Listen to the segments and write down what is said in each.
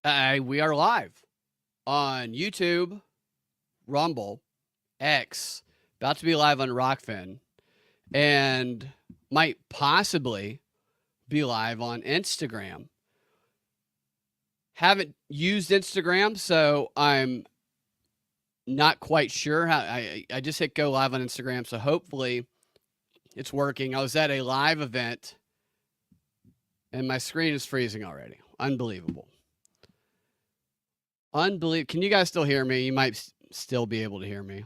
We are live on YouTube, Rumble, X, about to be live on Rockfin, and might possibly be live on Instagram. Haven't used Instagram, so I'm not quite sure how. I just hit go live on Instagram, so hopefully it's working. I was at a live event, and my screen is freezing already. Unbelievable. Unbelievable. Can you guys still hear me? You might still be able to hear me.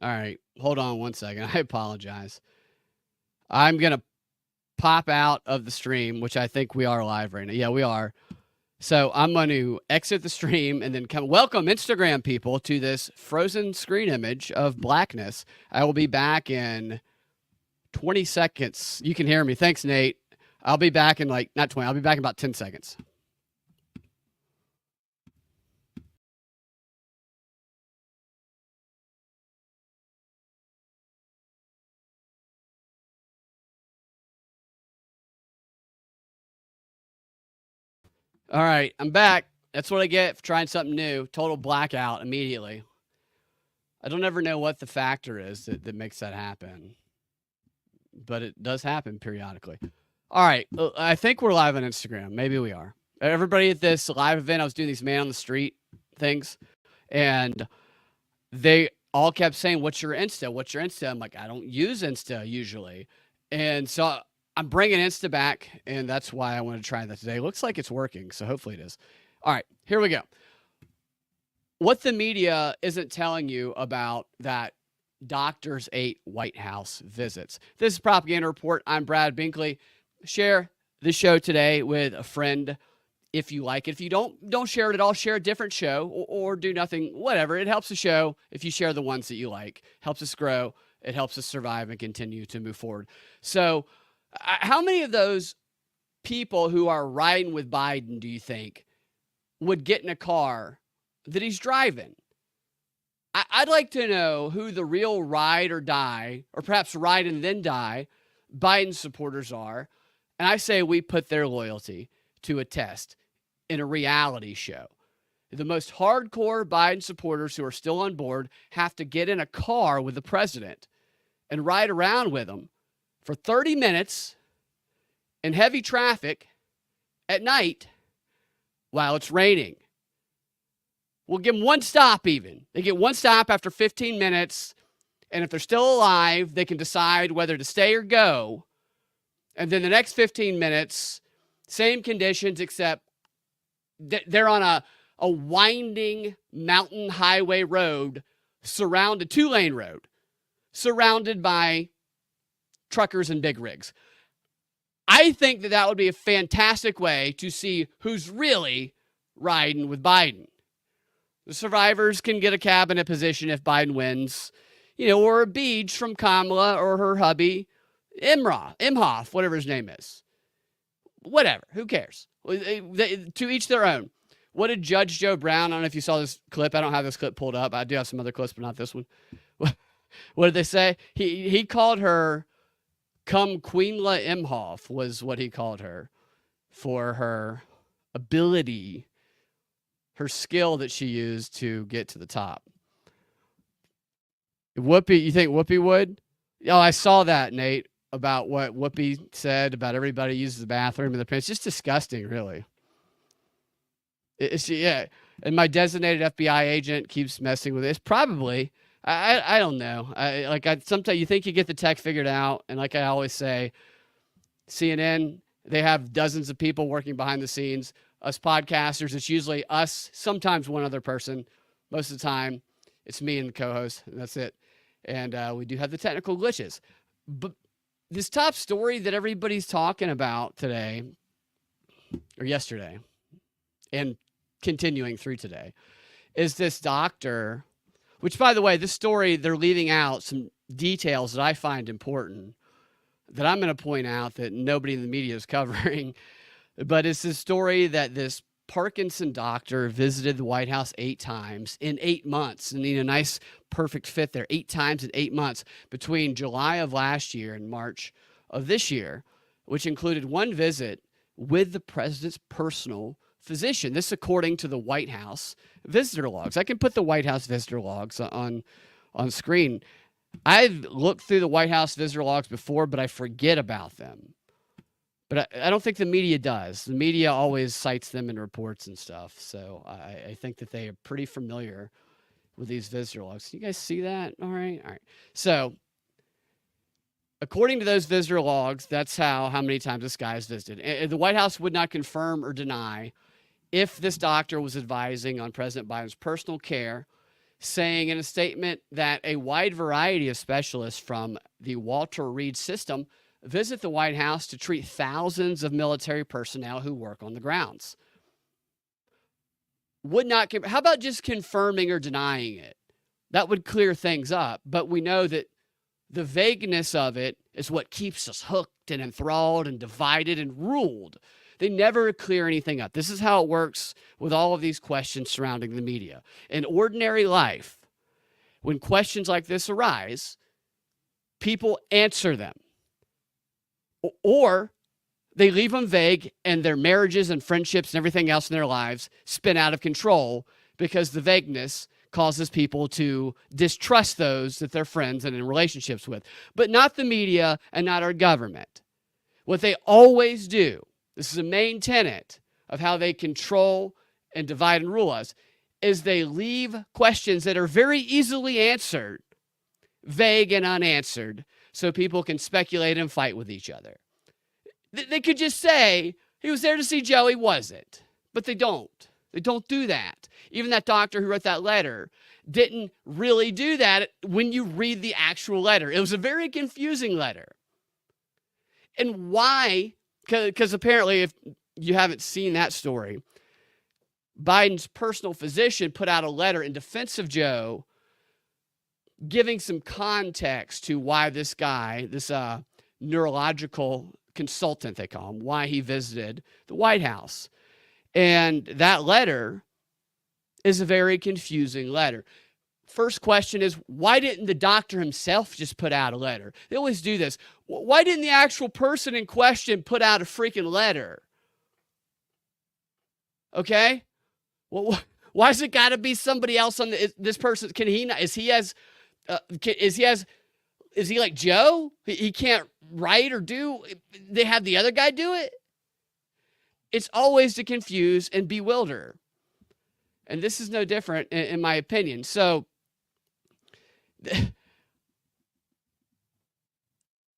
All right. Hold on one second. I apologize. I'm going to pop out of the stream, which I think we are live right now. Yeah, we are. So I'm going to exit the stream and then come. Welcome, Instagram people, to this frozen screen image of blackness. I will be back in 20 seconds. You can hear me. Thanks, Nate. I'll be back in not 20. I'll be back in about 10 seconds. All right, I'm back. That's what I get for trying something new. Total blackout immediately. I don't ever know what the factor is that makes that happen, but it does happen periodically. All right, I think we're live on Instagram. Maybe we are. Everybody at this live event, I was doing these man on the street things, and they all kept saying, "What's your Insta? What's your Insta?" I'm like, I don't use Insta usually, and so I'm bringing Insta back, and that's why I want to try that today. Looks like it's working, so hopefully it is. All right, here we go. What the media isn't telling you about that doctors ate White House visits. This is Propaganda Report. I'm Brad Binkley. Share the show today with a friend if you like it. If you don't share it at all. Share a different show or do nothing, whatever. It helps the show if you share the ones that you like. Helps us grow. It helps us survive and continue to move forward. So how many of those people who are riding with Biden do you think would get in a car that he's driving? I'd like to know who the real ride or die, or perhaps ride and then die, Biden supporters are. And I say we put their loyalty to a test in a reality show. The most hardcore Biden supporters who are still on board have to get in a car with the president and ride around with him for 30 minutes in heavy traffic at night while it's raining. We'll give them one stop even. They get one stop after 15 minutes, and if they're still alive, they can decide whether to stay or go. And then the next 15 minutes, same conditions, except they're on a winding mountain highway road, surrounded, 2-lane road, surrounded by truckers and big rigs. I think that would be a fantastic way to see who's really riding with Biden. The survivors can get a cabinet position if Biden wins, or a beach from Kamala or her hubby, Imhoff, whatever his name is. Whatever, who cares? To each their own. What did Judge Joe Brown, I don't know if you saw this clip. I don't have this clip pulled up. I do have some other clips, but not this one. What did they say? He called her Come Queenla Imhoff was what he called her for her ability, her skill that she used to get to the top. Whoopi, you think Whoopi would? Oh, I saw that, Nate, about what Whoopi said about everybody uses the bathroom in the It's just disgusting, really. Yeah. And my designated FBI agent keeps messing with it. It's probably, I don't know. Sometimes you think you get the tech figured out. And like I always say, CNN, they have dozens of people working behind the scenes. Us podcasters, it's usually us, sometimes one other person. Most of the time, it's me and the co-host, and that's it. And we do have the technical glitches. But this top story that everybody's talking about today, or yesterday, and continuing through today, is this doctor, which, by the way, this story, they're leaving out some details that I find important that I'm going to point out that nobody in the media is covering. But it's this story that this Parkinson doctor visited the White House 8 times in 8 months. And a nice, perfect fit there. 8 times in 8 months between July of last year and March of this year, which included one visit with the president's personal physician. This according to the White House visitor logs. I can put the White House visitor logs on screen. I've looked through the White House visitor logs before, but I forget about them. But I don't think the media does. The media always cites them in reports and stuff. So I think that they are pretty familiar with these visitor logs. Can you guys see that? All right. So according to those visitor logs, that's how many times this guy has visited. And the White House would not confirm or deny if this doctor was advising on President Biden's personal care, saying in a statement that a wide variety of specialists from the Walter Reed system visit the White House to treat thousands of military personnel who work on the grounds. How about just confirming or denying it? That would clear things up, but we know that the vagueness of it is what keeps us hooked and enthralled and divided and ruled. They never clear anything up. This is how it works with all of these questions surrounding the media. In ordinary life, when questions like this arise, people answer them. Or they leave them vague and their marriages and friendships and everything else in their lives spin out of control because the vagueness causes people to distrust those that they're friends and in relationships with. But not the media and not our government. What they always do, this is a main tenet of how they control and divide and rule us, is they leave questions that are very easily answered, vague and unanswered, so people can speculate and fight with each other. They could just say, he was there to see Joe, he wasn't. But they don't. They don't do that. Even that doctor who wrote that letter didn't really do that when you read the actual letter. It was a very confusing letter. And why? Because apparently, if you haven't seen that story, Biden's personal physician put out a letter in defense of Joe, giving some context to why this guy, this neurological consultant, they call him, why he visited the White House. And that letter is a very confusing letter. First question is, why didn't the doctor himself just put out a letter? They always do this. Why didn't the actual person in question put out a freaking letter? Okay? Well, why has it got to be somebody else on this person? Can he not? Is he like Joe? He can't write or do. They have the other guy do it. It's always to confuse and bewilder. And this is no different in my opinion. So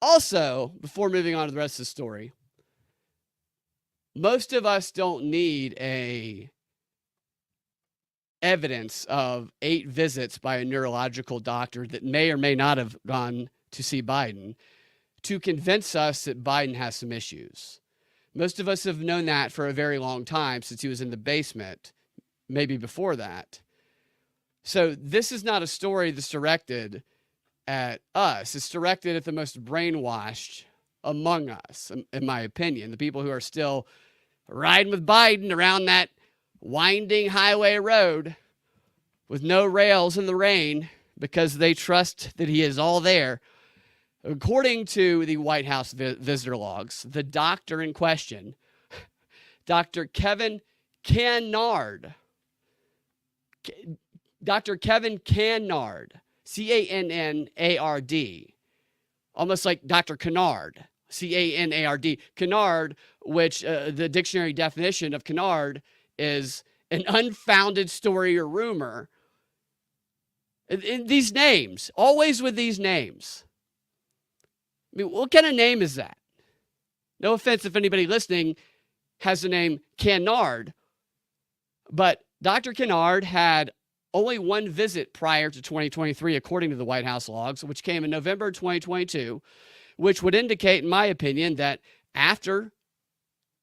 also, before moving on to the rest of the story, most of us don't need evidence of 8 visits by a neurological doctor that may or may not have gone to see Biden to convince us that Biden has some issues. Most of us have known that for a very long time, since he was in the basement, maybe before that. So this is not a story that's directed at us. It's directed at the most brainwashed among us, in my opinion, the people who are still riding with Biden around that winding highway road with no rails in the rain because they trust that he is all there. According to the White House visitor logs, the doctor in question, Dr. Kevin Cannard, C-A-N-N-A-R-D, almost like Dr. Kennard, C-A-N-A-R-D, Kennard, which the dictionary definition of Kennard is an unfounded story or rumor. In these names, always with these names. I mean, what kind of name is that? No offense if anybody listening has the name Cannard, but Dr. Kennard had only one visit prior to 2023, according to the White House logs, which came in November 2022, which would indicate, in my opinion, that after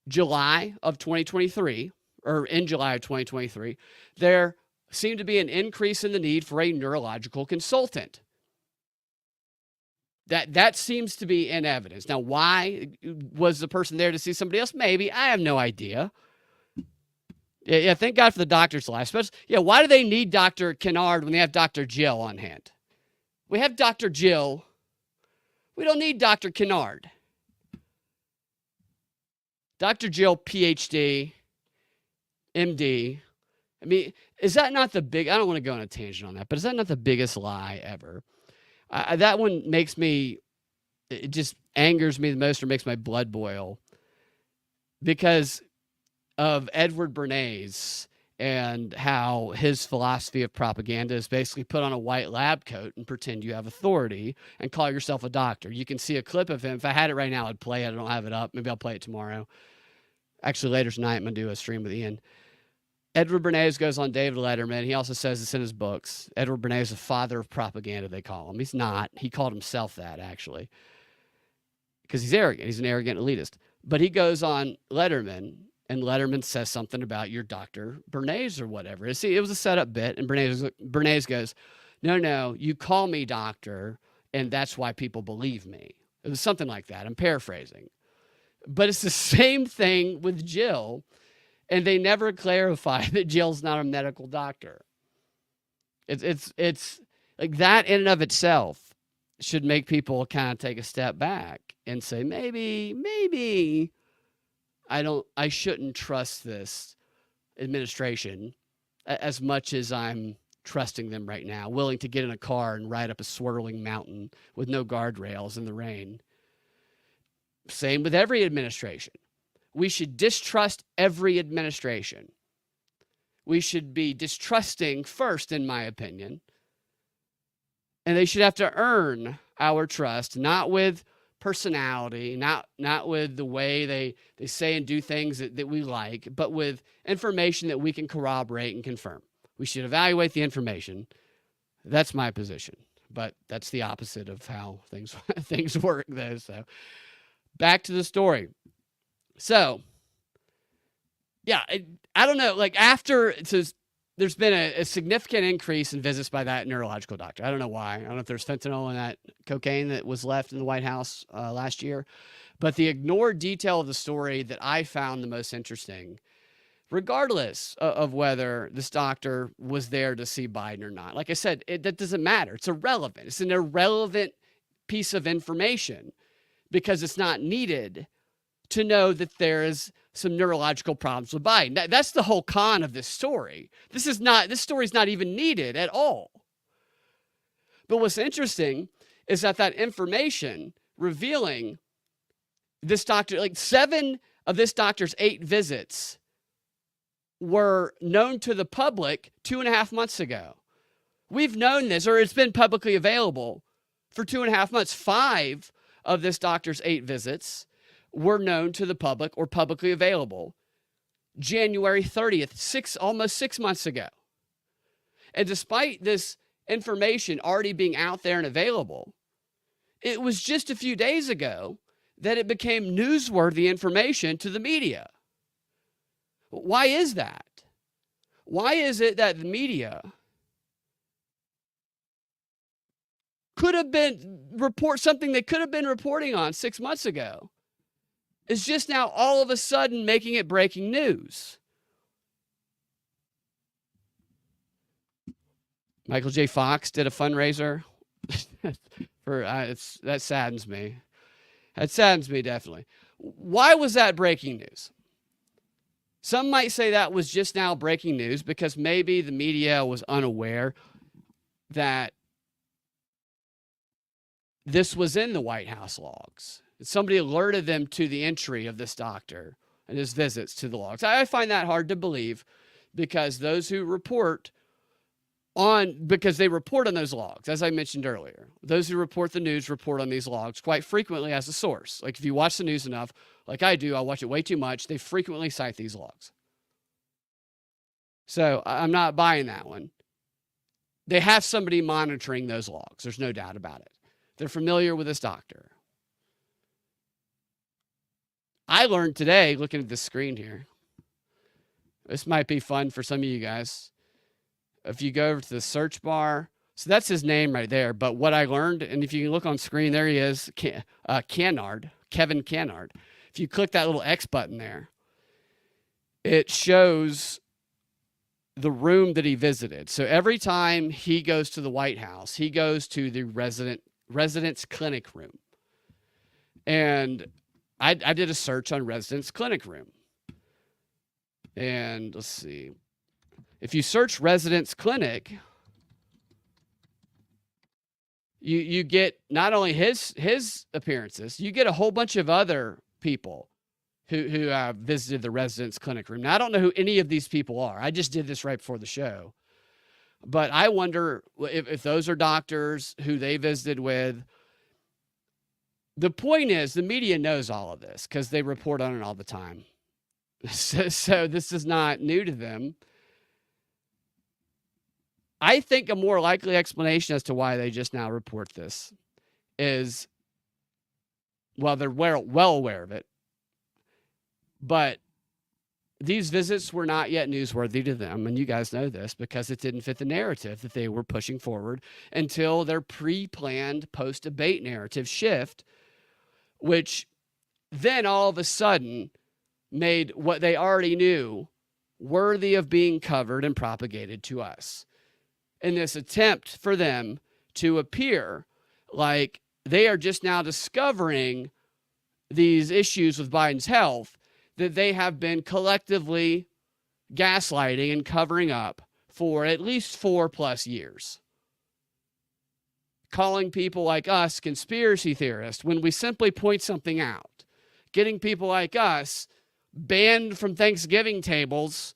July of 2023, or in July of 2023, there seemed to be an increase in the need for a neurological consultant. That seems to be in evidence. Now, why was the person there to see somebody else? Maybe. I have no idea. Yeah, thank God for the doctor's life. Why do they need Dr. Kennard when they have Dr. Jill on hand? We have Dr. Jill. We don't need Dr. Kennard. Dr. Jill, PhD, MD. I mean, is that not the big, I don't want to go on a tangent on that, but is that not the biggest lie ever? That one makes me, it just angers me the most or makes my blood boil because of Edward Bernays and how his philosophy of propaganda is basically put on a white lab coat and pretend you have authority and call yourself a doctor. You can see a clip of him. If I had it right now, I'd play it. I don't have it up. Maybe I'll play it tomorrow. Actually, later tonight, I'm going to do a stream with Ian. Edward Bernays goes on David Letterman. He also says this in his books. Edward Bernays is the father of propaganda, they call him. He's not. He called himself that, actually, because he's arrogant. He's an arrogant elitist. But he goes on Letterman, and Letterman says something about your Dr. Bernays or whatever. See, it was a setup bit, and Bernays goes, no, you call me doctor, and that's why people believe me. It was something like that. I'm paraphrasing. But it's the same thing with Jill, and they never clarify that Jill's not a medical doctor. It's like that in and of itself should make people kind of take a step back and say, maybe I shouldn't trust this administration as much as I'm trusting them right now, willing to get in a car and ride up a swirling mountain with no guardrails in the rain. Same with every administration. We should distrust every administration. We should be distrusting first, in my opinion. And they should have to earn our trust, not with personality, not with the way they say and do things that we like, but with information that we can corroborate and confirm. We should evaluate the information. That's my position. But that's the opposite of how things work, though. So back to the story. So, yeah, I don't know. Like after, there's been a significant increase in visits by that neurological doctor. I don't know why. I don't know if there's fentanyl in that cocaine that was left in the White House last year. But the ignored detail of the story that I found the most interesting, regardless of whether this doctor was there to see Biden or not. Like I said, that doesn't matter. It's irrelevant. It's an irrelevant piece of information because it's not needed to know that there is some neurological problems with Biden. That's the whole con of this story. This story is not even needed at all. But what's interesting is that information revealing this doctor, like 7 of this doctor's 8 visits were known to the public 2.5 months ago. We've known this, or it's been publicly available for 2.5 months. 5 of this doctor's 8 visits were known to the public or publicly available January 30th, almost 6 months ago. And despite this information already being out there and available, it was just a few days ago that it became newsworthy information to the media. Why is that? Why is it that the media could have been something they could have been reporting on 6 months ago is just now all of a sudden making it breaking news? Michael J. Fox did a fundraiser that saddens me. That saddens me, definitely. Why was that breaking news? Some might say that was just now breaking news because maybe the media was unaware that this was in the White House logs. Somebody alerted them to the entry of this doctor and his visits to the logs. I find that hard to believe because those who report because they report on those logs, as I mentioned earlier. Those who report the news report on these logs quite frequently as a source. Like if you watch the news enough, like I do, I watch it way too much, they frequently cite these logs. So I'm not buying that one. They have somebody monitoring those logs. There's no doubt about it. They're familiar with this doctor. I learned today, looking at this screen here, this might be fun for some of you guys. If you go over to the search bar, so that's his name right there. But what I learned, and if you can look on screen, there he is, Kennard, Kevin Kennard. If you click that little X button there, it shows the room that he visited. So every time he goes to the White House, he goes to the residence clinic room. And I did a search on residence clinic room. And let's see. If you search residence clinic, you get not only his appearances, you get a whole bunch of other people who have visited the residence clinic room. Now, I don't know who any of these people are. I just did this right before the show. But I wonder if those are doctors who they visited with. The point is, the media knows all of this because they report on it all the time. So this is not new to them. I think a more likely explanation as to why they just now report this is, well, they're well aware of it, but these visits were not yet newsworthy to them, and you guys know this because it didn't fit the narrative that they were pushing forward until their pre-planned post-debate narrative shift, which then all of a sudden made what they already knew worthy of being covered and propagated to us. In this attempt for them to appear like they are just now discovering these issues with Biden's health that they have been collectively gaslighting and covering up for at least 4+ years. Calling people like us conspiracy theorists when we simply point something out. Getting people like us banned from Thanksgiving tables,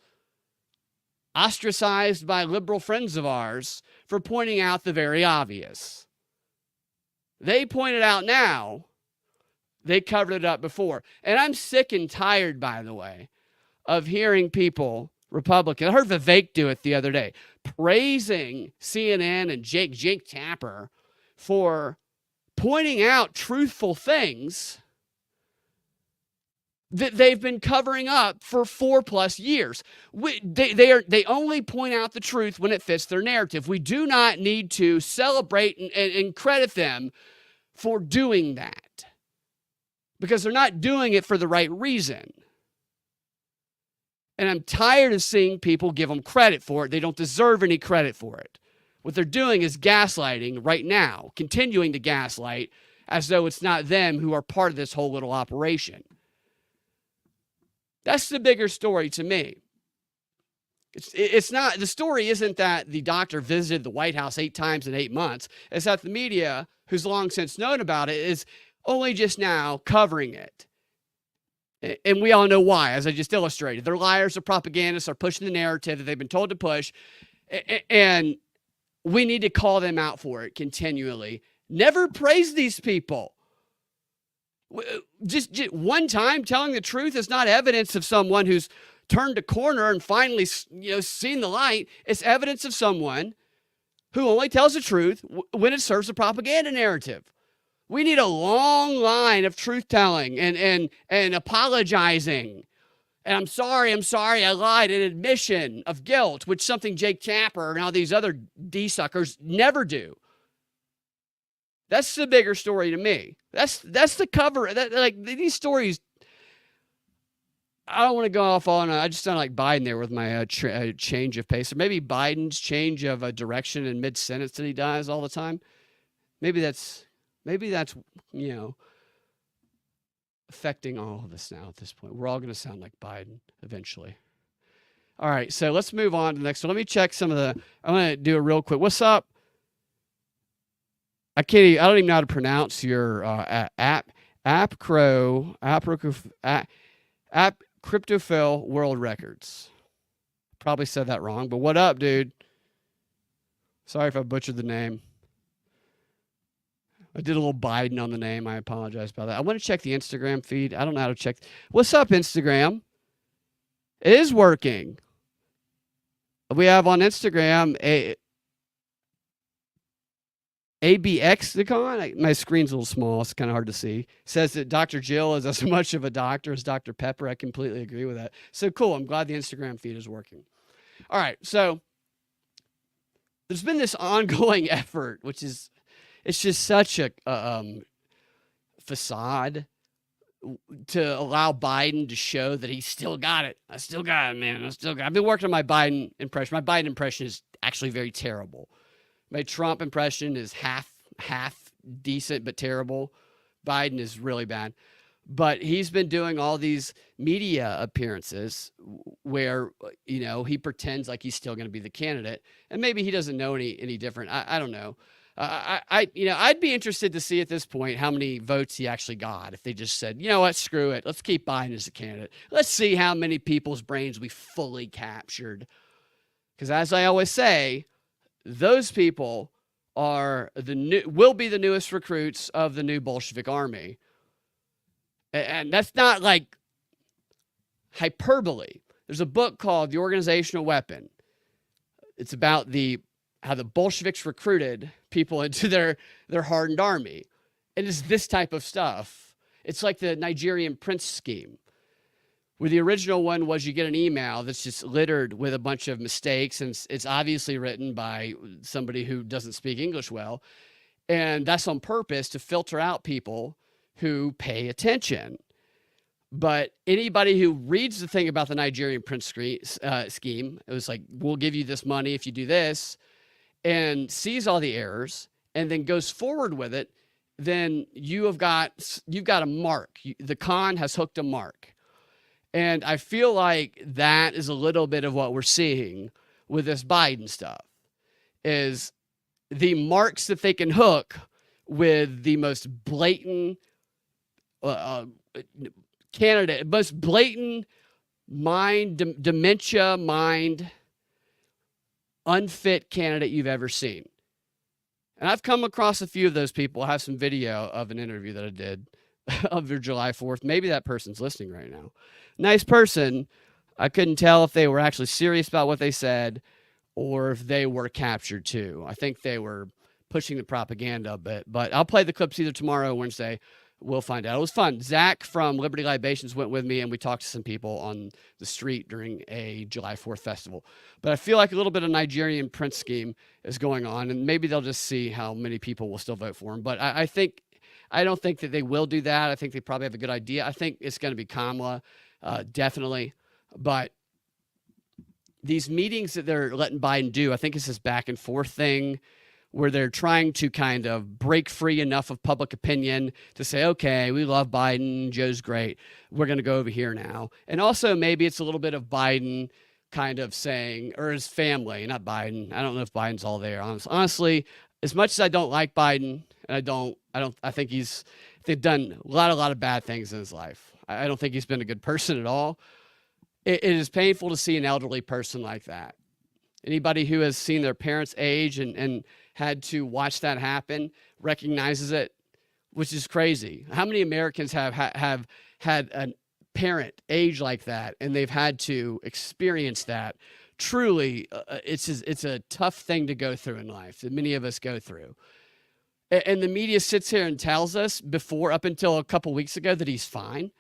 ostracized by liberal friends of ours for pointing out the very obvious. They pointed out now, they covered it up before. And I'm sick and tired, by the way, of hearing people, Republicans, I heard Vivek do it the other day, praising CNN and Jake Tapper for pointing out truthful things that they've been covering up for 4+ years. They only point out the truth when it fits their narrative. We do not need to celebrate and credit them for doing that because they're not doing it for the right reason. And I'm tired of seeing people give them credit for it. They don't deserve any credit for it. What they're doing is gaslighting right now, continuing to gaslight as though it's not them who are part of this whole little operation. That's the bigger story to me. It's not, the story isn't that the doctor visited the White House 8 times in 8 months. It's that the media, who's long since known about it, is only just now covering it. And we all know why, as I just illustrated. They're liars, they're propagandists, they're pushing the narrative that they've been told to push. And we need to call them out for it continually. Never praise these people. Just one time telling the truth is not evidence of someone who's turned a corner and finally, seen the light. It's evidence of someone who only tells the truth when it serves a propaganda narrative. We need a long line of truth telling and apologizing. And I'm sorry, I lied, an admission of guilt, which something Jake Tapper and all these other D-suckers never do. That's the bigger story to me. That's the cover. These stories, I don't want to go off on, I just sound like Biden there with my change of pace. Or maybe Biden's change of direction in mid-sentence that he does all the time. Maybe that's affecting all of us now at this point. We're all going to sound like Biden eventually. All right, so let's move on to the next one. Let me check some of the, I'm going to do a real quick. What's up? I don't even know how to pronounce your app Cryptophile World Records. Probably said that wrong, but what up, dude? Sorry if I butchered the name. I did a little Biden on the name. I apologize about that. I want to check the Instagram feed. I don't know how to check. What's up, Instagram? It is working. We have on Instagram ABXicon. My screen's a little small. It's kind of hard to see. It says that Dr. Jill is as much of a doctor as Dr. Pepper. I completely agree with that. So cool. I'm glad the Instagram feed is working. All right. So there's been this ongoing effort, which is, it's just such a facade to allow Biden to show that he's still got it. I still got it, man. I've been working on my Biden impression. My Biden impression is actually very terrible. My Trump impression is half decent but terrible. Biden is really bad. But he's been doing all these media appearances where, he pretends like he's still going to be the candidate, and maybe he doesn't know any different. I don't know. I'd be interested to see at this point how many votes he actually got. If they just said, you know what, screw it, let's keep Biden as a candidate. Let's see how many people's brains we fully captured. Because as I always say, those people will be the newest recruits of the new Bolshevik army. And that's not like hyperbole. There's a book called The Organizational Weapon. It's about how the Bolsheviks recruited people into their hardened army. And it's this type of stuff. It's like the Nigerian prince scheme, where the original one was you get an email that's just littered with a bunch of mistakes, and it's obviously written by somebody who doesn't speak English well. And that's on purpose to filter out people who pay attention. But anybody who reads the thing about the Nigerian prince scheme, it was like, we'll give you this money if you do this, and sees all the errors and then goes forward with it, then you've got a mark. The con has hooked a mark. And I feel like that is a little bit of what we're seeing with this Biden stuff, is the marks that they can hook with the most blatant candidate, most blatant dementia mind, unfit candidate you've ever seen. And I've come across a few of those people. I have some video of an interview that I did of their July 4th. Maybe that person's listening right now. Nice person. I couldn't tell if they were actually serious about what they said or if they were captured too. I think they were pushing the propaganda a bit, but I'll play the clips either tomorrow or Wednesday. We'll find out. It was fun. Zach from Liberty Libations went with me, and we talked to some people on the street during a July 4th festival. But I feel like a little bit of Nigerian prince scheme is going on, and maybe they'll just see how many people will still vote for him. But I don't think that they will do that. I think they probably have a good idea. I think it's going to be Kamala, definitely. But these meetings that they're letting Biden do, I think it's this back and forth thing where they're trying to kind of break free enough of public opinion to say, okay, we love Biden, Joe's great, we're going to go over here now. And also maybe it's a little bit of Biden kind of saying, or his family, not Biden. I don't know if Biden's all there. Honestly, as much as I don't like Biden, and I think they've done a lot of bad things in his life. I don't think he's been a good person at all. It is painful to see an elderly person like that. Anybody who has seen their parents age and had to watch that happen recognizes it, which is crazy. How many Americans have had a parent age like that, and they've had to experience that? Truly, it's a tough thing to go through in life that many of us go through. And the media sits here and tells us up until a couple weeks ago, that he's fine.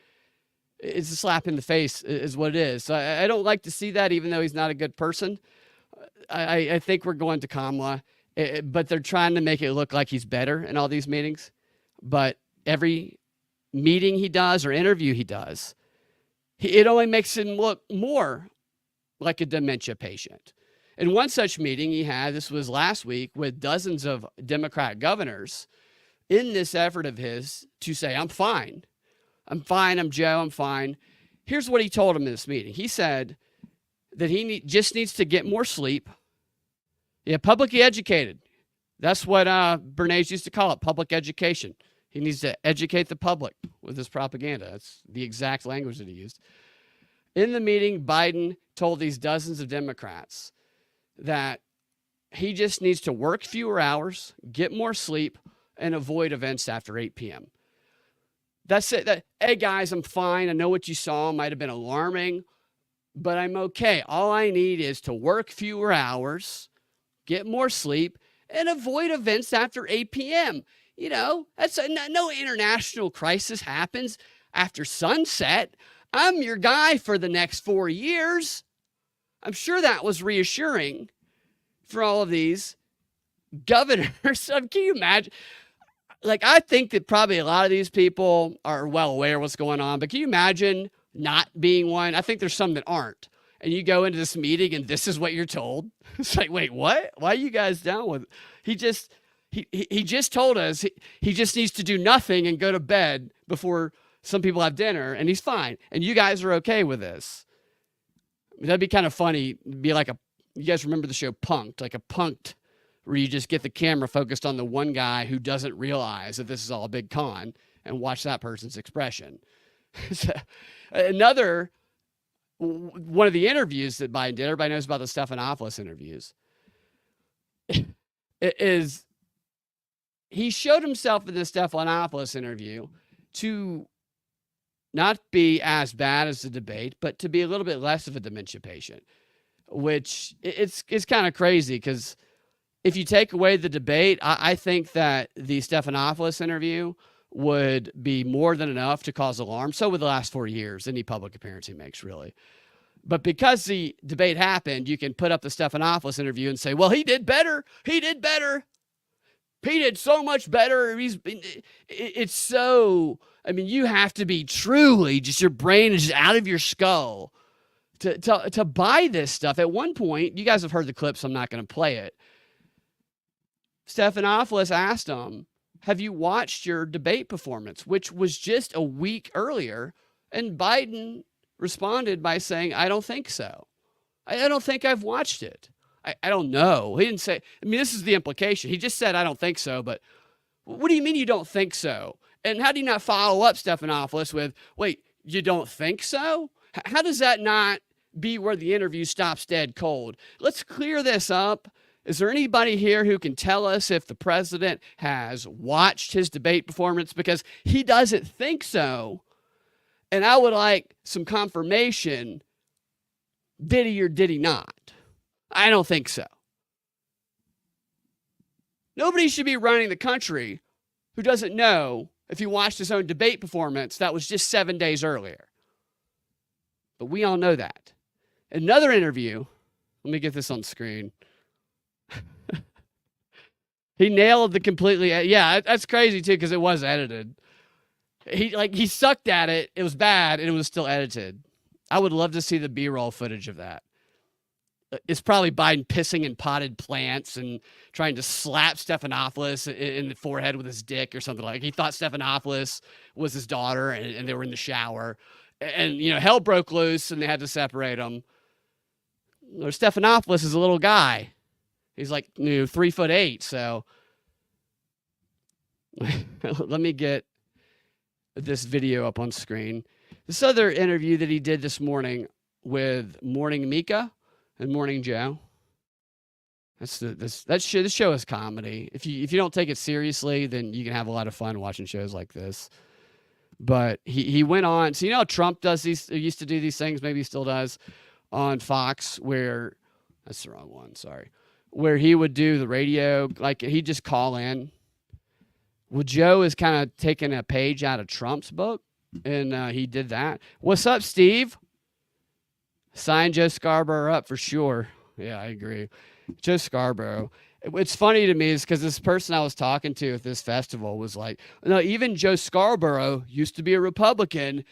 It's a slap in the face is what it is. So I don't like to see that, even though he's not a good person. I think we're going to Kamala, but they're trying to make it look like he's better in all these meetings. But every meeting he does or interview he does, it only makes him look more like a dementia patient. In one such meeting he had, this was last week, with dozens of Democrat governors in this effort of his to say, I'm fine. I'm fine. I'm Joe. I'm fine. Here's what he told him in this meeting. He said that he just needs to get more sleep. Yeah, publicly educated. That's what Bernays used to call it, public education. He needs to educate the public with his propaganda. That's the exact language that he used. In the meeting, Biden told these dozens of Democrats that he just needs to work fewer hours, get more sleep, and avoid events after 8 p.m. That's it. Hey, guys, I'm fine. I know what you saw might have been alarming, but I'm okay. All I need is to work fewer hours, get more sleep, and avoid events after 8 p.m. You know, no international crisis happens after sunset. I'm your guy for the next 4 years. I'm sure that was reassuring for all of these governors. Can you imagine? Like, I think that probably a lot of these people are well aware of what's going on, but can you imagine not being one? I think there's some that aren't. And you go into this meeting and this is what you're told. It's like, wait, what? Why are you guys down with it? He just told us he just needs to do nothing and go to bed before some people have dinner, and he's fine. And you guys are okay with this. That'd be kind of funny. Be like you guys remember the show Punked, like a Punked, where you just get the camera focused on the one guy who doesn't realize that this is all a big con and watch that person's expression. Another one of the interviews that Biden did, everybody knows about the Stephanopoulos interviews, is he showed himself in the Stephanopoulos interview to not be as bad as the debate, but to be a little bit less of a dementia patient, which it's kind of crazy because if you take away the debate, I think that the Stephanopoulos interview would be more than enough to cause alarm. So would the last 4 years, any public appearance he makes, really. But because the debate happened, you can put up the Stephanopoulos interview and say, well, he did better. He did better. He did so much better. It's so, I mean, you have to be truly, just your brain is out of your skull to buy this stuff. At one point, you guys have heard the clip, so I'm not going to play it. Stephanopoulos asked him, have you watched your debate performance, which was just a week earlier? And Biden responded by saying, I don't think so. I don't think I've watched it. I don't know. He didn't say, I mean, this is the implication. He just said, I don't think so. But what do you mean you don't think so? And how do you not follow up Stephanopoulos with, wait, you don't think so? How does that not be where the interview stops dead cold? Let's clear this up. Is there anybody here who can tell us if the president has watched his debate performance? Because he doesn't think so. And I would like some confirmation. Did he or did he not? I don't think so. Nobody should be running the country who doesn't know if he watched his own debate performance that was just 7 days earlier. But we all know that. Another interview. Let me get this on screen. He nailed the completely. Yeah, that's crazy too because it was edited. He sucked at it. It was bad and it was still edited. I would love to see the B-roll footage of that. It's probably Biden pissing in potted plants and trying to slap Stephanopoulos in the forehead with his dick or something like. He thought Stephanopoulos was his daughter and they were in the shower, and hell broke loose and they had to separate them. Stephanopoulos is a little guy. He's like 3'8". So let me get this video up on screen. This other interview that he did this morning with Morning Mika and Morning Joe. This show is comedy. If you don't take it seriously, then you can have a lot of fun watching shows like this. But he went on. So how Trump used to do these things, maybe he still does, on Fox, where that's the wrong one. Sorry. Where he would do the radio, like he'd just call in. Well, Joe is kind of taking a page out of Trump's book, and he did that. What's up, Steve? Sign Joe Scarborough up for sure. Yeah, I agree. Joe Scarborough. It's funny to me is because this person I was talking to at this festival was like, no, even Joe Scarborough used to be a Republican,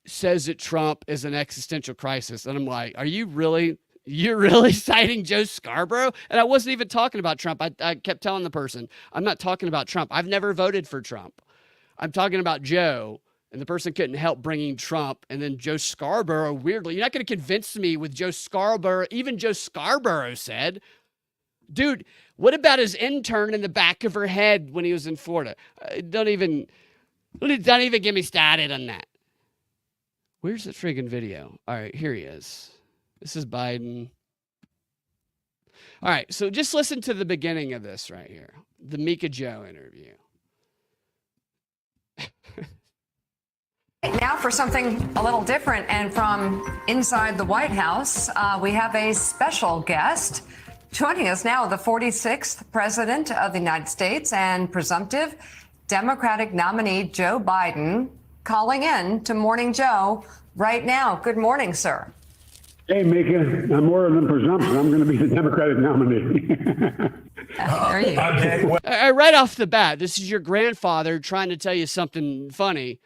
says that Trump is an existential crisis. And I'm like, you're really citing Joe Scarborough? And I wasn't even talking about Trump. I kept telling the person, I'm not talking about Trump. I've never voted for Trump. I'm talking about Joe. And the person couldn't help bringing Trump. And then Joe Scarborough, weirdly, you're not going to convince me with Joe Scarborough. Even Joe Scarborough said, dude, what about his intern in the back of her head when he was in Florida? Don't even get me started on that. Where's the friggin' video? All right, here he is. This is Biden. All right, so just listen to the beginning of this right here. The Mika Joe interview. Now for something a little different, and from inside the White House, we have a special guest joining us now, the 46th President of the United States and presumptive Democratic nominee Joe Biden, calling in to Morning Joe right now. Good morning, sir. Hey, Mika, I'm more than presumptive. I'm going to be the Democratic nominee. There you go. Right off the bat, this is your grandfather trying to tell you something funny.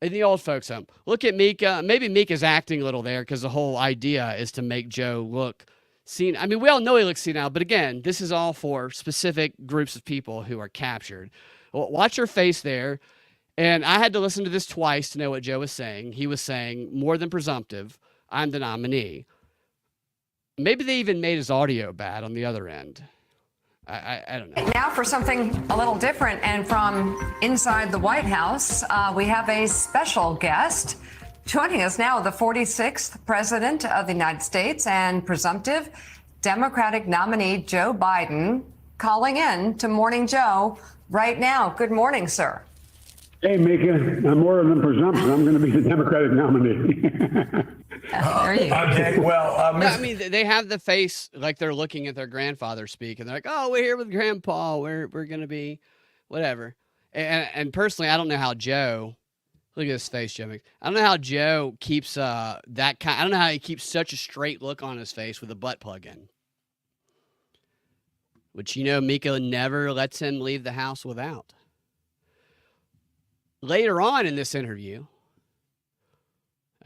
In the old folks' home. Look at Mika. Maybe Mika's acting a little there because the whole idea is to make Joe look senile. I mean, we all know he looks senile, but again, this is all for specific groups of people who are captured. Well, watch her face there. And I had to listen to this twice to know what Joe was saying. He was saying, more than presumptive, I'm the nominee. Maybe they even made his audio bad on the other end. I don't know. Now for something a little different, and from inside the White House, we have a special guest joining us now, the 46th President of the United States and presumptive Democratic nominee Joe Biden, calling in to Morning Joe right now. Good morning, sir. Hey, Mika, I'm more than presumption. I'm going to be the Democratic nominee. There you go. Okay, well, No, I mean, they have the face like they're looking at their grandfather speak, and they're like, "Oh, we're here with Grandpa. We're gonna be, whatever." And personally, I don't know how Joe. Look at his face, Jimmy. I don't know how Joe keeps that kind. I don't know how he keeps such a straight look on his face with a butt plug in. Which Mika never lets him leave the house without. Later on in this interview,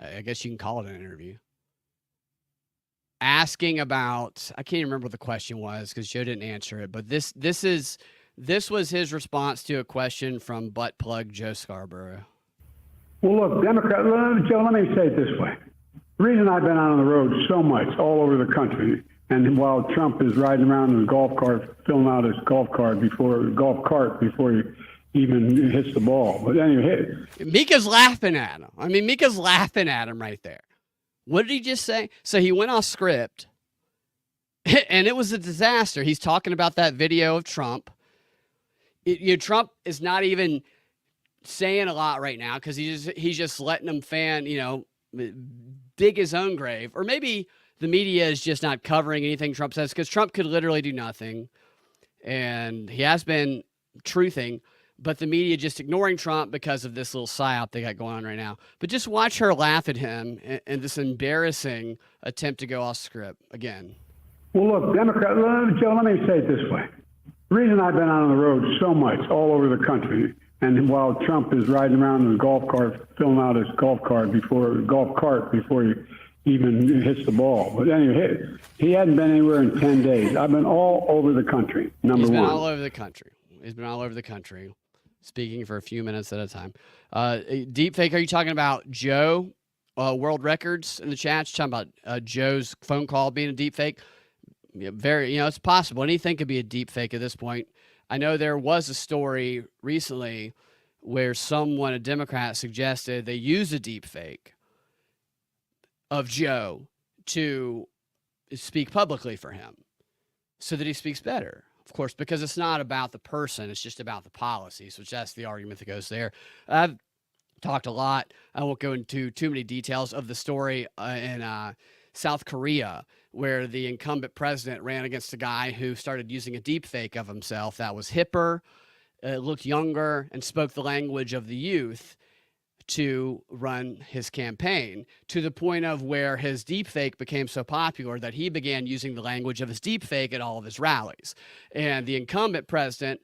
I guess you can call it an interview, asking about, I can't even remember what the question was because Joe didn't answer it, but this was his response to a question from butt plug Joe Scarborough. Well, look, Joe, let me say it this way. The reason I've been out on the road so much all over the country, and while Trump is riding around in his golf cart, filling out his golf cart before he even hits the ball. But anyway, Mika's laughing at him. I mean, Mika's laughing at him right there. What did he just say? So he went off script, and it was a disaster. He's talking about that video of Trump. Trump is not even saying a lot right now because he's just letting him dig his own grave. Or maybe the media is just not covering anything Trump says because Trump could literally do nothing. And he has been truthing, but the media just ignoring Trump because of this little psyop they got going on right now. But just watch her laugh at him and this embarrassing attempt to go off script again. well, look, Joe, let me say it this way. The reason I've been out on the road so much all over the country, and while Trump is riding around in his golf cart, filling out his golf cart before he even hits the ball. But anyway, he hadn't been anywhere in 10 days. I've been all over the country, number one. He's been all over the country. He's been all over the country, speaking for a few minutes at a time. Deepfake, are you talking about Joe, World Records in the chat? You're talking about Joe's phone call being a deepfake? Yeah, it's possible. Anything could be a deepfake at this point. I know there was a story recently where a Democrat, suggested they use a deepfake of Joe to speak publicly for him so that he speaks better. Of course, because it's not about the person, it's just about the policies, which that's the argument that goes there. I've talked a lot. I won't go into too many details of the story in South Korea, where the incumbent president ran against a guy who started using a deep fake of himself that was hipper, looked younger, and spoke the language of the youth to run his campaign, to the point of where his deepfake became so popular that he began using the language of his deepfake at all of his rallies. And the incumbent president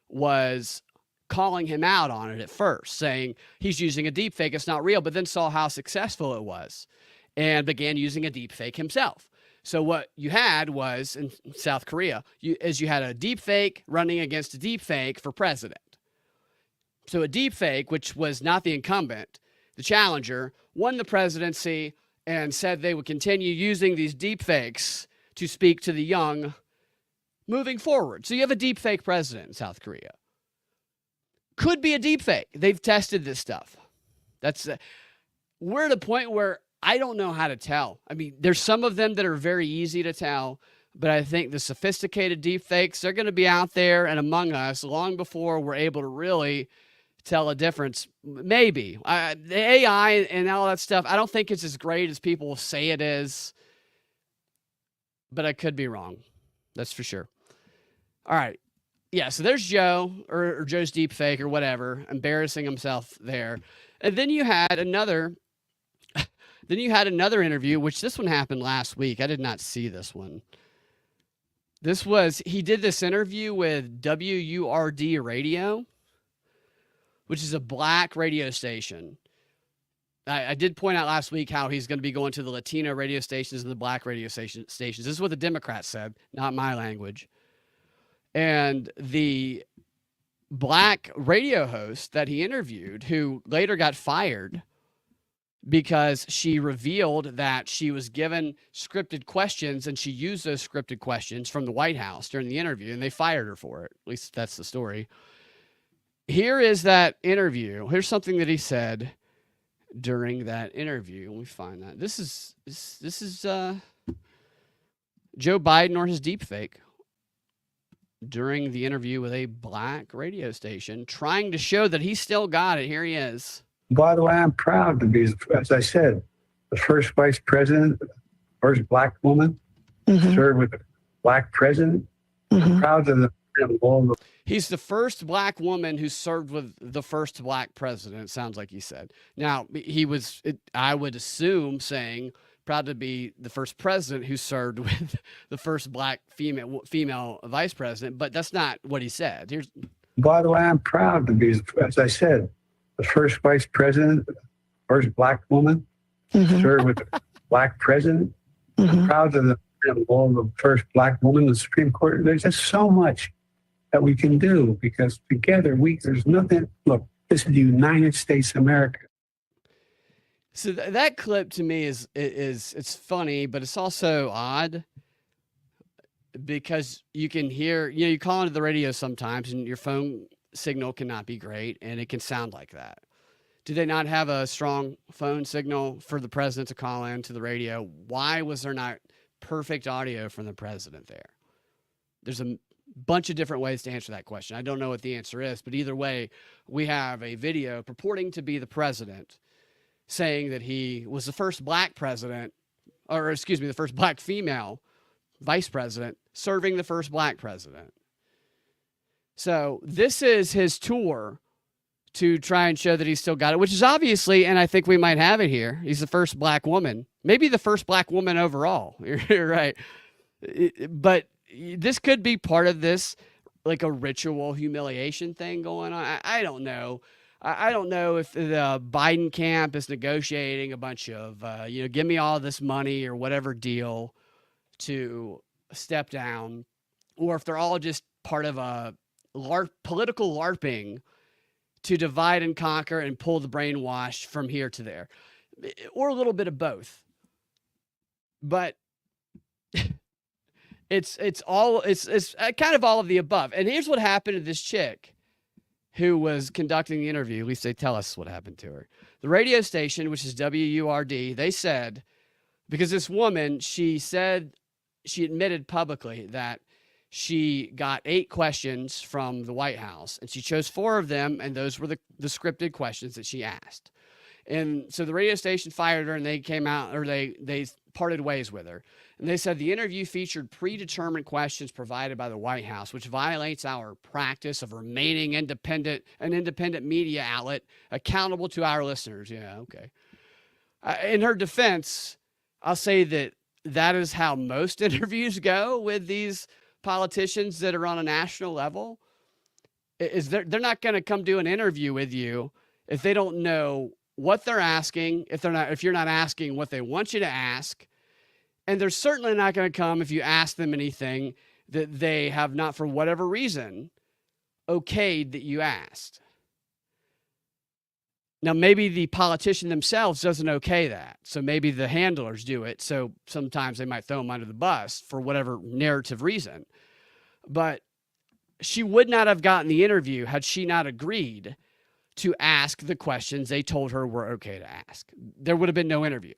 was calling him out on it at first, saying he's using a deepfake, it's not real, but then saw how successful it was and began using a deepfake himself. So what you had was, in South Korea, you had a deepfake running against a deepfake for president. So a deepfake, which was not the incumbent, the challenger, won the presidency and said they would continue using these deepfakes to speak to the young moving forward. So you have a deepfake president in South Korea. Could be a deepfake. They've tested this stuff. We're at a point where I don't know how to tell. I mean, there's some of them that are very easy to tell, but I think the sophisticated deepfakes, they're going to be out there and among us long before we're able to really tell a difference. Maybe. The AI and all that stuff, I don't think it's as great as people say it is, but I could be wrong. That's for sure. All right. Yeah, so there's Joe, or Joe's deepfake or whatever, embarrassing himself there. And then you had another interview, which this one happened last week. I did not see this one. He did this interview with WURD Radio, which is a black radio station. I did point out last week how he's going to be going to the Latino radio stations and the black radio stations. This is what the Democrats said, not my language. And the black radio host that he interviewed, who later got fired because she revealed that she was given scripted questions and she used those scripted questions from the White House during the interview, and they fired her for it. At least that's the story. Here is that interview. Here's something that he said during that interview. Let me find that. This is Joe Biden or his deepfake during the interview with a black radio station, trying to show that he still got it. Here he is. By the way, I'm proud to be, as I said, the first vice president, first black woman served with a black president. I'm proud of all the. He's the first black woman who served with the first black president. It sounds like he said. Now, he was, I would assume, saying proud to be the first president who served with the first black female vice president, but that's not what he said. Here's. By the way, I'm proud to be, as I said, the first vice president, first black woman served with a black president. I'm proud of all the first black woman in the Supreme Court. There's just so much that we can do because together there's nothing. Look, this is the United States of America. So that clip to me is it's funny, but it's also odd because you can hear, you call into the radio sometimes and your phone signal cannot be great and it can sound like that. Do they not have a strong phone signal for the president to call in to the radio? Why was there not perfect audio from the president there? There's a bunch of different ways to answer that question. I don't know what the answer is, but either way, we have a video purporting to be the president saying that he was the first black president, or excuse me, the first black female vice president serving the first black president. So this is his tour to try and show that he's still got it, which is obviously, and I think we might have it here, he's the first black woman, maybe the first black woman overall. You're right. But this could be part of this, like a ritual humiliation thing going on. I don't know. I don't know if the Biden camp is negotiating a bunch of, give me all this money or whatever deal to step down, or if they're all just part of a political LARPing to divide and conquer and pull the brainwash from here to there, or a little bit of both. But it's kind of all of the above. And here's what happened to this chick who was conducting the interview. At least they tell us what happened to her. The radio station, which is WURD, they said, because this woman, she admitted publicly that she got 8 questions from the White House, and she chose 4 of them, and those were the scripted questions that she asked. And so the radio station fired her, and they came out, or they parted ways with her. And they said the interview featured predetermined questions provided by the White House, which violates our practice of remaining an independent media outlet accountable to our listeners. Yeah, okay. In her defense, I'll say that is how most interviews go with these politicians that are on a national level. Is they're not going to come do an interview with you if they don't know what they're asking, if you're not asking what they want you to ask. And they're certainly not going to come if you ask them anything that they have not, for whatever reason, okayed that you asked. Now, maybe the politician themselves doesn't okay that. So maybe the handlers do it. So sometimes they might throw them under the bus for whatever narrative reason. But she would not have gotten the interview had she not agreed to ask the questions they told her were okay to ask. There would have been no interview.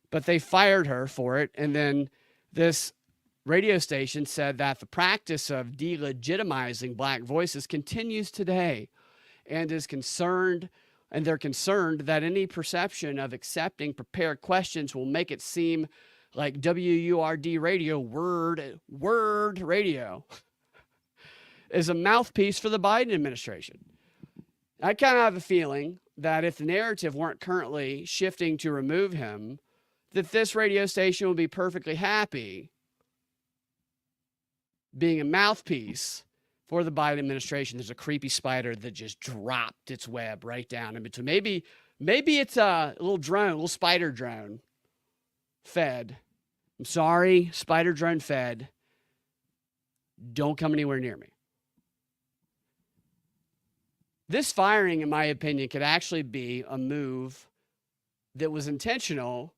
But they fired her for it. And then this radio station said that the practice of delegitimizing black voices continues today and they're concerned that any perception of accepting prepared questions will make it seem like WURD radio, word radio, is a mouthpiece for the Biden administration. I kind of have a feeling that if the narrative weren't currently shifting to remove him, that this radio station would be perfectly happy being a mouthpiece for the Biden administration. There's a creepy spider that just dropped its web right down in between. Maybe it's a little spider drone fed. I'm sorry, spider drone fed. Don't come anywhere near me. This firing, in my opinion, could actually be a move that was intentional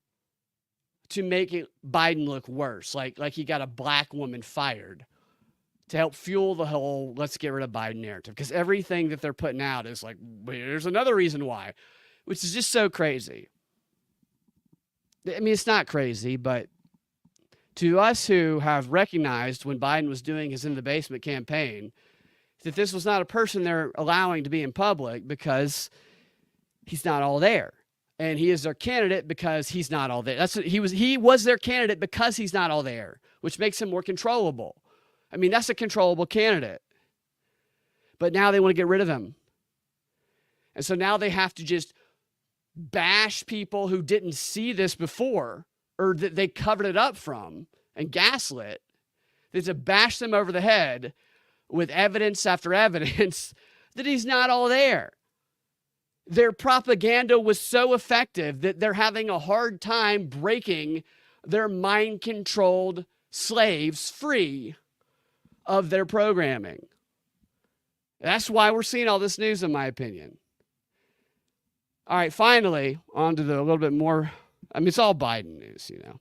to make Biden look worse. Like he got a black woman fired to help fuel the whole let's get rid of Biden narrative. Because everything that they're putting out is like, there's another reason why, which is just so crazy. I mean, it's not crazy, but to us who have recognized when Biden was doing his in the basement campaign, that this was not a person they're allowing to be in public because he's not all there. And he is their candidate because he's not all there. That's what he was their candidate because he's not all there, which makes him more controllable. I mean, that's a controllable candidate. But now they want to get rid of him. And so now they have to just bash people who didn't see this before or that they covered it up from and gaslit. They have to bash them over the head with evidence after evidence that he's not all there. Their propaganda was so effective that they're having a hard time breaking their mind-controlled slaves free of their programming. That's why we're seeing all this news, in my opinion. All right, finally, on to the a little bit more. I mean, it's all Biden news, you know.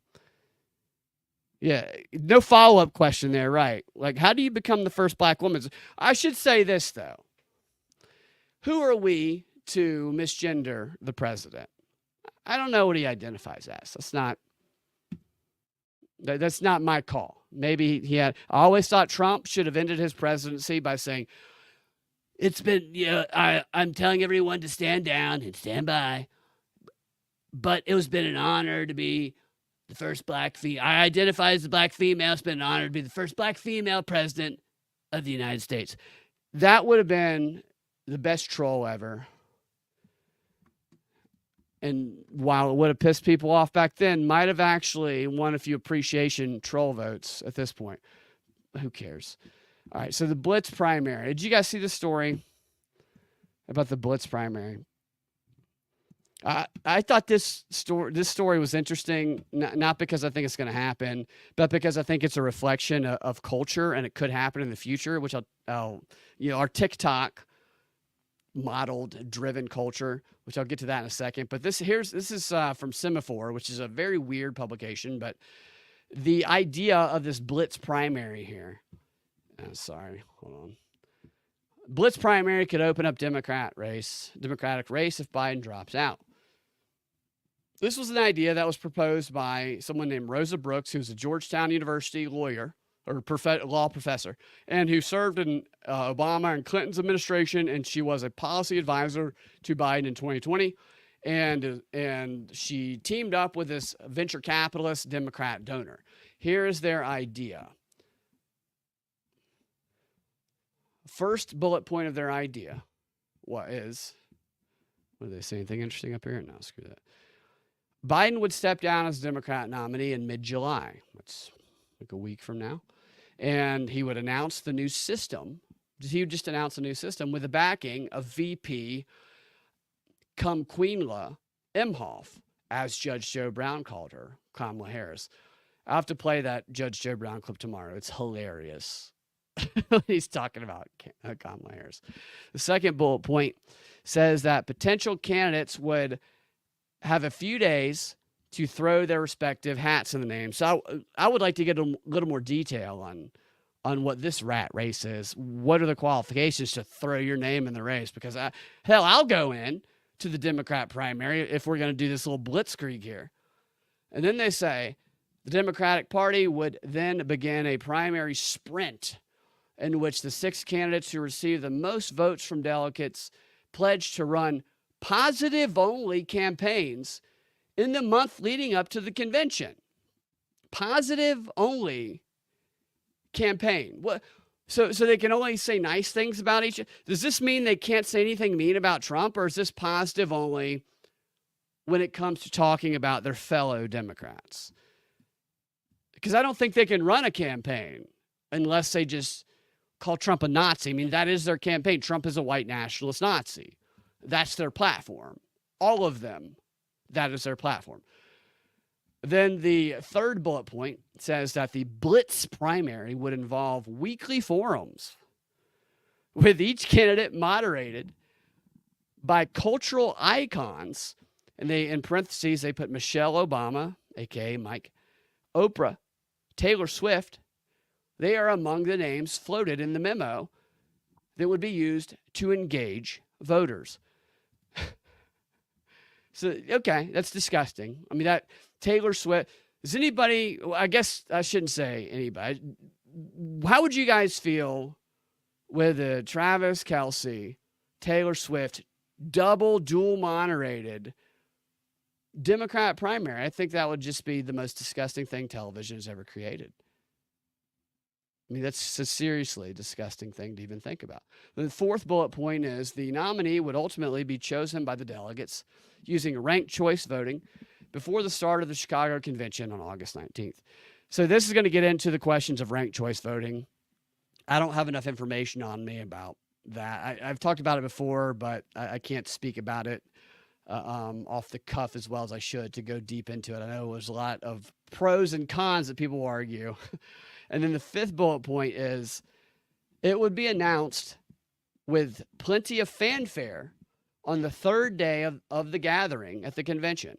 Yeah, no follow-up question there, right? Like, how do you become the first black woman? I should say this, though. Who are we to misgender the president? I don't know what he identifies as. That's not my call. Maybe he had. I always thought Trump should have ended his presidency by saying, it's been, I'm telling everyone to stand down and stand by, but it has been an honor to be the first black female. I identify as a black female. It's been an honor to be the first black female president of the United States. That would have been the best troll ever. And while it would have pissed people off back then, might have actually won a few appreciation troll votes at this point. Who cares? All right, so the Blitz primary. Did you guys see the story about the Blitz primary? I thought this story was interesting, not because I think it's going to happen, but because I think it's a reflection of culture, and it could happen in the future, which our TikTok modeled driven culture, which I'll get to that in a second. But this is from Semaphore, which is a very weird publication, but the idea of this Blitz primary here. Sorry, hold on. Blitz primary could open up Democratic race if Biden drops out. This was an idea that was proposed by someone named Rosa Brooks, who's a Georgetown University lawyer or law professor, and who served in Obama and Clinton's administration, and she was a policy advisor to Biden in 2020, and she teamed up with this venture capitalist Democrat donor. Here is their idea. First bullet point of their idea. What do they say? Anything interesting up here? No, screw that. Biden would step down as Democrat nominee in mid-July. That's like a week from now. And he would announce the new system. He would just announce a new system with the backing of VP cum Queenla Imhoff, as Judge Joe Brown called her, Kamala Harris. I'll have to play that Judge Joe Brown clip tomorrow. It's hilarious. He's talking about Kamala Harris. The second bullet point says that potential candidates would have a few days to throw their respective hats in the name. So I would like to get a little more detail on what this rat race is. What are the qualifications to throw your name in the race? Because I'll go in to the Democrat primary if we're going to do this little blitzkrieg here. And then they say the Democratic Party would then begin a primary sprint in which the 6 candidates who receive the most votes from delegates pledge to run positive-only campaigns in the month leading up to the convention. Positive-only campaign. What? So they can only say nice things about each other? Does this mean they can't say anything mean about Trump, or is this positive only when it comes to talking about their fellow Democrats? Because I don't think they can run a campaign unless they just call Trump a Nazi. I mean, that is their campaign. Trump is a white nationalist Nazi. That's their platform. All of them, that is their platform. Then the third bullet point says that the Blitz primary would involve weekly forums with each candidate moderated by cultural icons, and they, in parentheses, they put Michelle Obama, aka Mike, Oprah, Taylor Swift. They are among the names floated in the memo that would be used to engage voters. So, okay, that's disgusting. I mean, that Taylor Swift, is anybody, I guess I shouldn't say anybody. How would you guys feel with a Travis Kelce, Taylor Swift, dual moderated Democrat primary? I think that would just be the most disgusting thing television has ever created. I mean, that's a seriously disgusting thing to even think about. The fourth bullet point is the nominee would ultimately be chosen by the delegates using ranked choice voting before the start of the Chicago convention on August 19th. So this is going to get into the questions of ranked choice voting. I don't have enough information on me about that. I've talked about it before, but I can't speak about it off the cuff as well as I should to go deep into it. I know there's a lot of pros and cons that people argue. And then the fifth bullet point is it would be announced with plenty of fanfare on the third day of the gathering at the convention.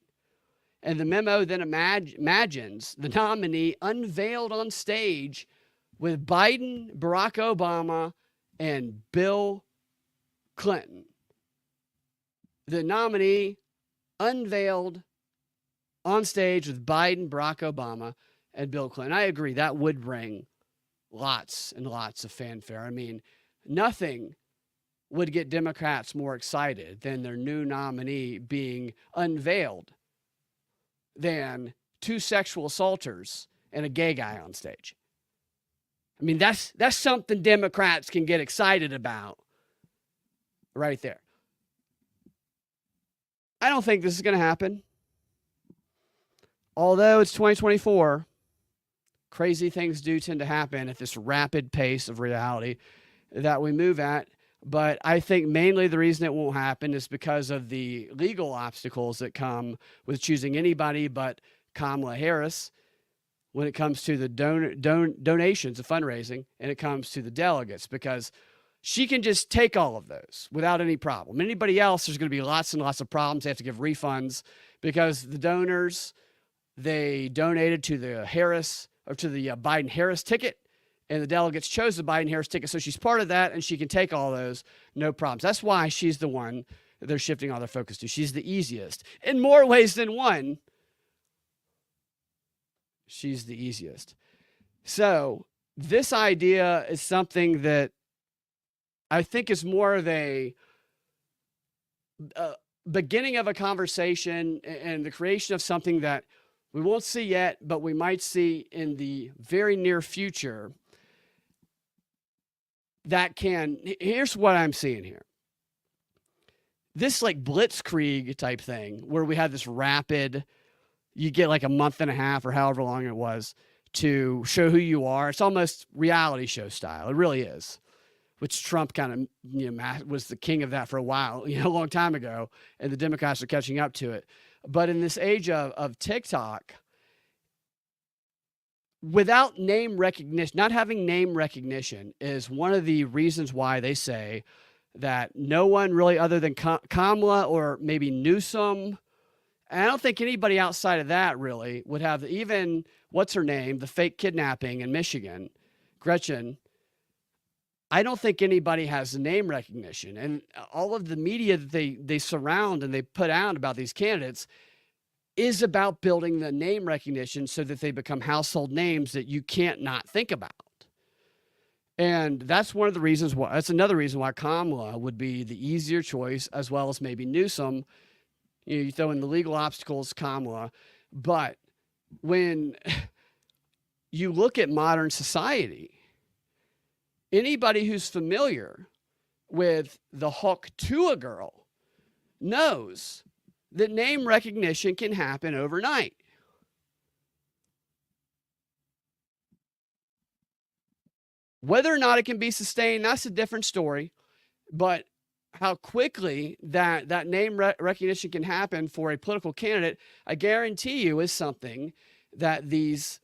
And the memo then imagines the nominee unveiled on stage with Biden, Barack Obama, and Bill Clinton. The nominee unveiled on stage with Biden, Barack Obama, and Bill Clinton. I agree. That would bring lots and lots of fanfare. I mean, nothing would get Democrats more excited than their new nominee being unveiled than two sexual assaulters and a gay guy on stage. I mean, that's something Democrats can get excited about right there. I don't think this is going to happen. Although it's 2024, crazy things do tend to happen at this rapid pace of reality that we move at. But I think mainly the reason it won't happen is because of the legal obstacles that come with choosing anybody but Kamala Harris when it comes to the donations, the fundraising, and it comes to the delegates, because she can just take all of those without any problem. Anybody else, there's going to be lots and lots of problems. They have to give refunds because the donors, they donated to the Harris or to the Biden-Harris ticket, and the delegates chose the Biden-Harris ticket. So she's part of that, and she can take all those, no problems. That's why she's the one that they're shifting all their focus to. She's the easiest. In more ways than one, she's the easiest. So this idea is something that I think is more of a beginning of a conversation and the creation of something that we won't see yet, but we might see in the very near future. That can, here's what I'm seeing here. This like blitzkrieg type thing where we had this rapid, you get like a month and a half or however long it was to show who you are. It's almost reality show style. It really is, which Trump kind of was the king of that for a while, a long time ago, and the Democrats are catching up to it. But in this age of TikTok, without name recognition, not having name recognition is one of the reasons why they say that no one really other than Kamala or maybe Newsom, and I don't think anybody outside of that really would have even, what's her name, the fake kidnapping in Michigan, Gretchen. I don't think anybody has the name recognition. And all of the media that they surround and they put out about these candidates is about building the name recognition so that they become household names that you can't not think about. And that's one of the reasons why, that's another reason why Kamala would be the easier choice, as well as maybe Newsom. You throw in the legal obstacles, Kamala. But when you look at modern society, anybody who's familiar with the hook to a girl knows that name recognition can happen overnight. Whether or not it can be sustained, that's a different story. But how quickly that name recognition can happen for a political candidate, I guarantee you, is something that these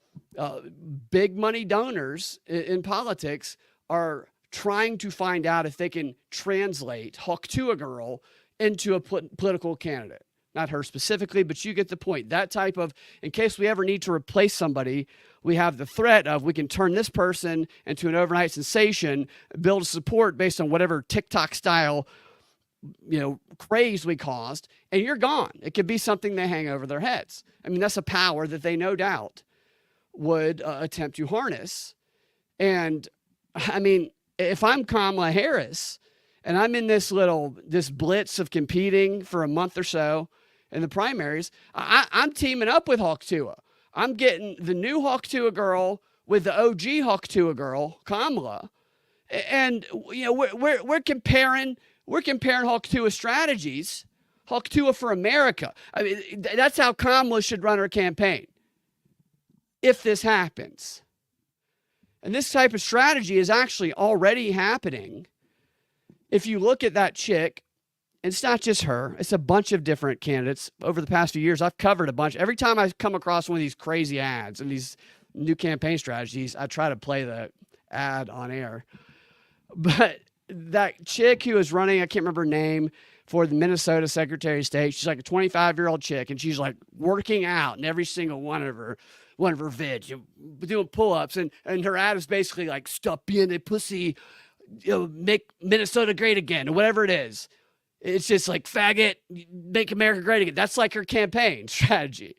big money donors in politics are trying to find out if they can translate hook to a girl into a political candidate. Not her specifically, but you get the point. That type of, in case we ever need to replace somebody, we have the threat of we can turn this person into an overnight sensation, build support based on whatever TikTok style, craze we caused, and you're gone. It could be something they hang over their heads. I mean, that's a power that they no doubt would attempt to harness. And I mean, if I'm Kamala Harris and I'm in this blitz of competing for a month or so in the primaries, I'm teaming up with Hawk Tuah. I'm getting the new Hawk Tuah girl with the OG Hawk Tuah girl, Kamala. And, we're comparing Hawk Tuah strategies, Hawk Tuah for America. I mean, that's how Kamala should run her campaign if this happens. And this type of strategy is actually already happening. If you look at that chick, it's not just her. It's a bunch of different candidates. Over the past few years, I've covered a bunch. Every time I come across one of these crazy ads and these new campaign strategies, I try to play the ad on air. But that chick who is running, I can't remember her name, for the Minnesota Secretary of State, she's like a 25-year-old chick, and she's like working out in every single one of her vids, doing pull-ups, and her ad is basically like, stop being a pussy, make Minnesota great again, or whatever it is. It's just like, faggot, make America great again. That's like her campaign strategy.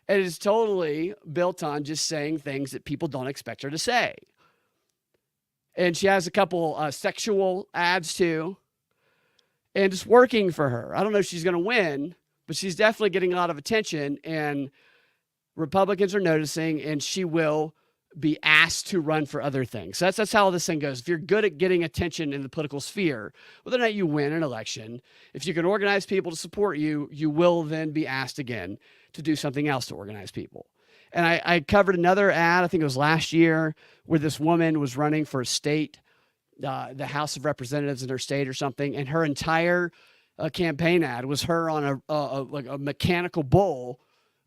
And it's totally built on just saying things that people don't expect her to say. And she has a couple sexual ads too. And it's working for her. I don't know if she's going to win, but she's definitely getting a lot of attention. And Republicans are noticing, and she will be asked to run for other things. So that's how this thing goes. If you're good at getting attention in the political sphere, whether or not you win an election, if you can organize people to support you, you will then be asked again to do something else to organize people. And I covered another ad, I think it was last year, where this woman was running for a state, the House of Representatives in her state or something, and her entire campaign ad was her on a mechanical bull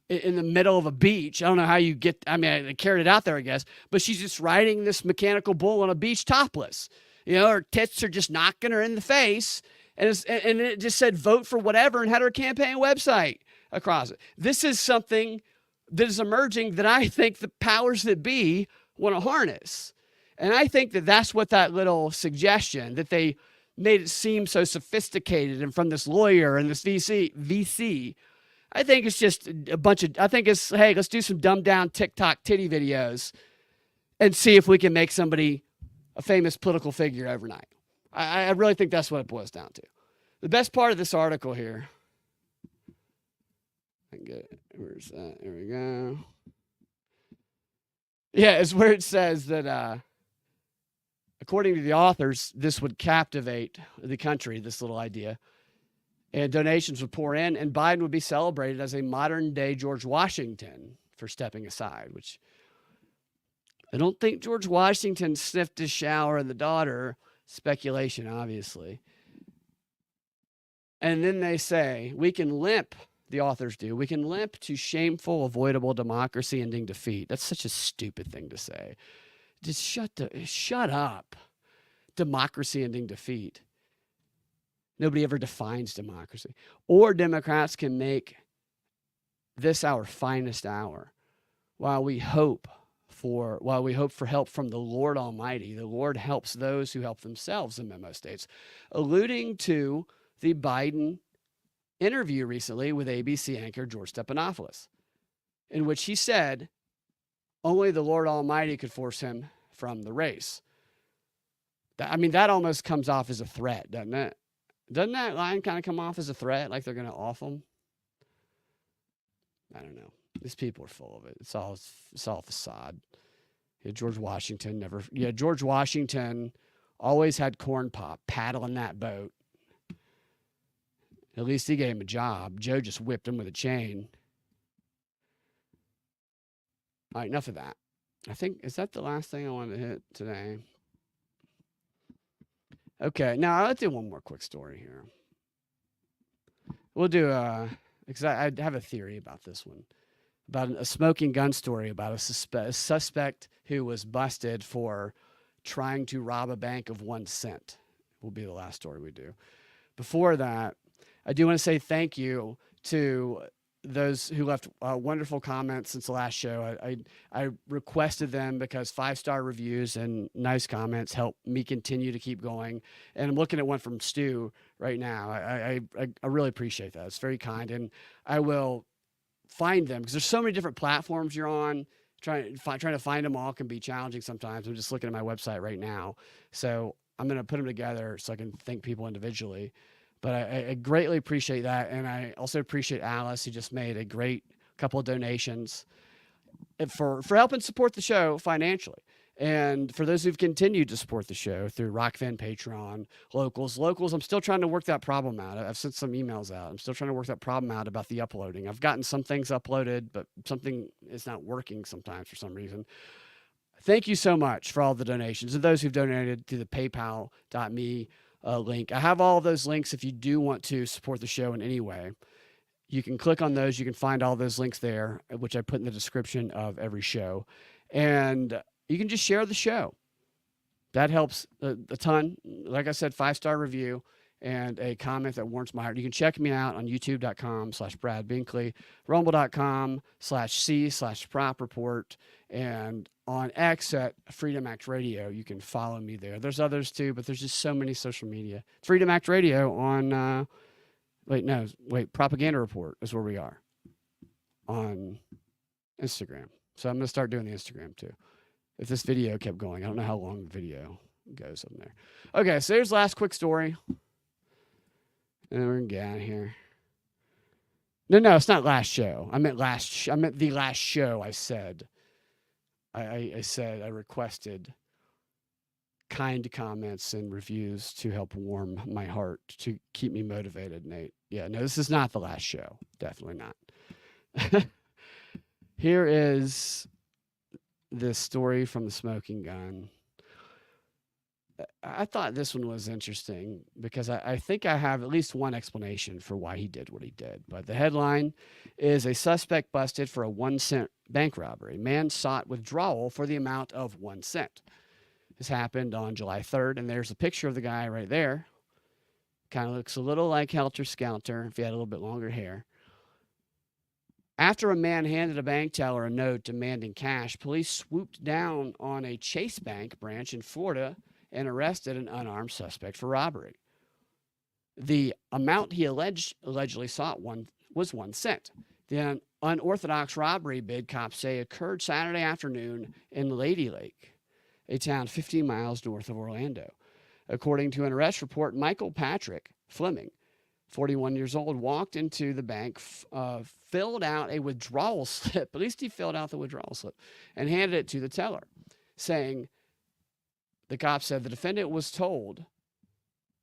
in the middle of a beach. I don't know how you get, I carried it out there, I guess, but she's just riding this mechanical bull on a beach topless. Her tits are just knocking her in the face. And it just said, vote for whatever, and had her campaign website across it. This is something that is emerging that I think the powers that be want to harness. And I think that that's what that little suggestion that they made it seem so sophisticated, and from this lawyer and this VC, I think it's just hey, let's do some dumbed down TikTok titty videos and see if we can make somebody a famous political figure overnight. I really think that's what it boils down to. The best part of this article here, where's that? There we go. Yeah, is where it says that according to the authors, this would captivate the country, this little idea. And donations would pour in, and Biden would be celebrated as a modern-day George Washington for stepping aside, which I don't think George Washington sniffed his shower of the daughter. Speculation, obviously. And then they say, we can limp, the authors do, we can limp to shameful, avoidable democracy ending defeat. That's such a stupid thing to say. Just shut up. Democracy ending defeat. Nobody ever defines democracy. Or Democrats can make this our finest hour while we hope for help from the Lord Almighty. The Lord helps those who help themselves, the memo states, alluding to the Biden interview recently with ABC anchor George Stephanopoulos, in which he said only the Lord Almighty could force him from the race. That almost comes off as a threat, doesn't it? Doesn't that line kind of come off as a threat, like they're going to off him? I don't know. These people are full of it. It's all facade. George Washington always had corn pop paddling that boat. At least he gave him a job. Joe just whipped him with a chain. All right, enough of that. I think, is that the last thing I wanted to hit today? Okay, now let's do one more quick story here. We'll do because I have a theory about this one, about a smoking gun story about a suspect who was busted for trying to rob a bank of 1 cent. Will be the last story we do. Before that, I do want to say thank you to those who left wonderful comments since the last show. I requested them because 5-star reviews and nice comments help me continue to keep going. And I'm looking at one from Stu right now. I really appreciate that. It's very kind. And I will find them because there's so many different platforms you're on. Trying to find them all can be challenging sometimes. I'm just looking at my website right now. So I'm going to put them together so I can thank people individually. But I greatly appreciate that. And I also appreciate Alice, who just made a great couple of donations for helping support the show financially. And for those who've continued to support the show through Rockfin, Patreon, Locals, I'm still trying to work that problem out. I've sent some emails out. I'm still trying to work that problem out about the uploading. I've gotten some things uploaded, but something is not working sometimes for some reason. Thank you so much for all the donations and those who've donated through the paypal.me link. I have all those links if you do want to support the show in any way. You can click on those. You can find all those links there, which I put in the description of every show. And you can just share the show. That helps a ton. Like I said, 5-star review and a comment that warms my heart. You can check me out on youtube.com/Brad Binkley, rumble.com/C/Prop Report, and on X at Freedom Act Radio. You can follow me there. There's others too, but there's just so many social media. Freedom Act Radio on, Propaganda Report is where we are on Instagram. So I'm going to start doing the Instagram too. If this video kept going, I don't know how long the video goes on there. Okay, so here's the last quick story. And then we're going to get out of here. No, it's not last show. I meant the last show I said. I said I requested kind comments and reviews to help warm my heart, to keep me motivated, Nate. Yeah, no, this is not the last show. Definitely not. Here is this story from the Smoking Gun. I thought this one was interesting because I think I have at least one explanation for why he did what he did. But the headline is: a suspect busted for a 1-cent bank robbery. Man sought withdrawal for the amount of 1 cent. This happened on July 3rd, and there's a picture of the guy right there. Kind of looks a little like Helter Skelter if he had a little bit longer hair. After a man handed a bank teller a note demanding cash, police swooped down on a Chase Bank branch in Florida and arrested an unarmed suspect for robbery. The amount he allegedly sought was 1 cent. The unorthodox robbery bid, cops say, occurred Saturday afternoon in Lady Lake, a town 15 miles north of Orlando. According to an arrest report, Michael Patrick Fleming, 41 years old, walked into the bank, filled out a withdrawal slip. At least he filled out the withdrawal slip and handed it to the teller, saying, the cop said the defendant was told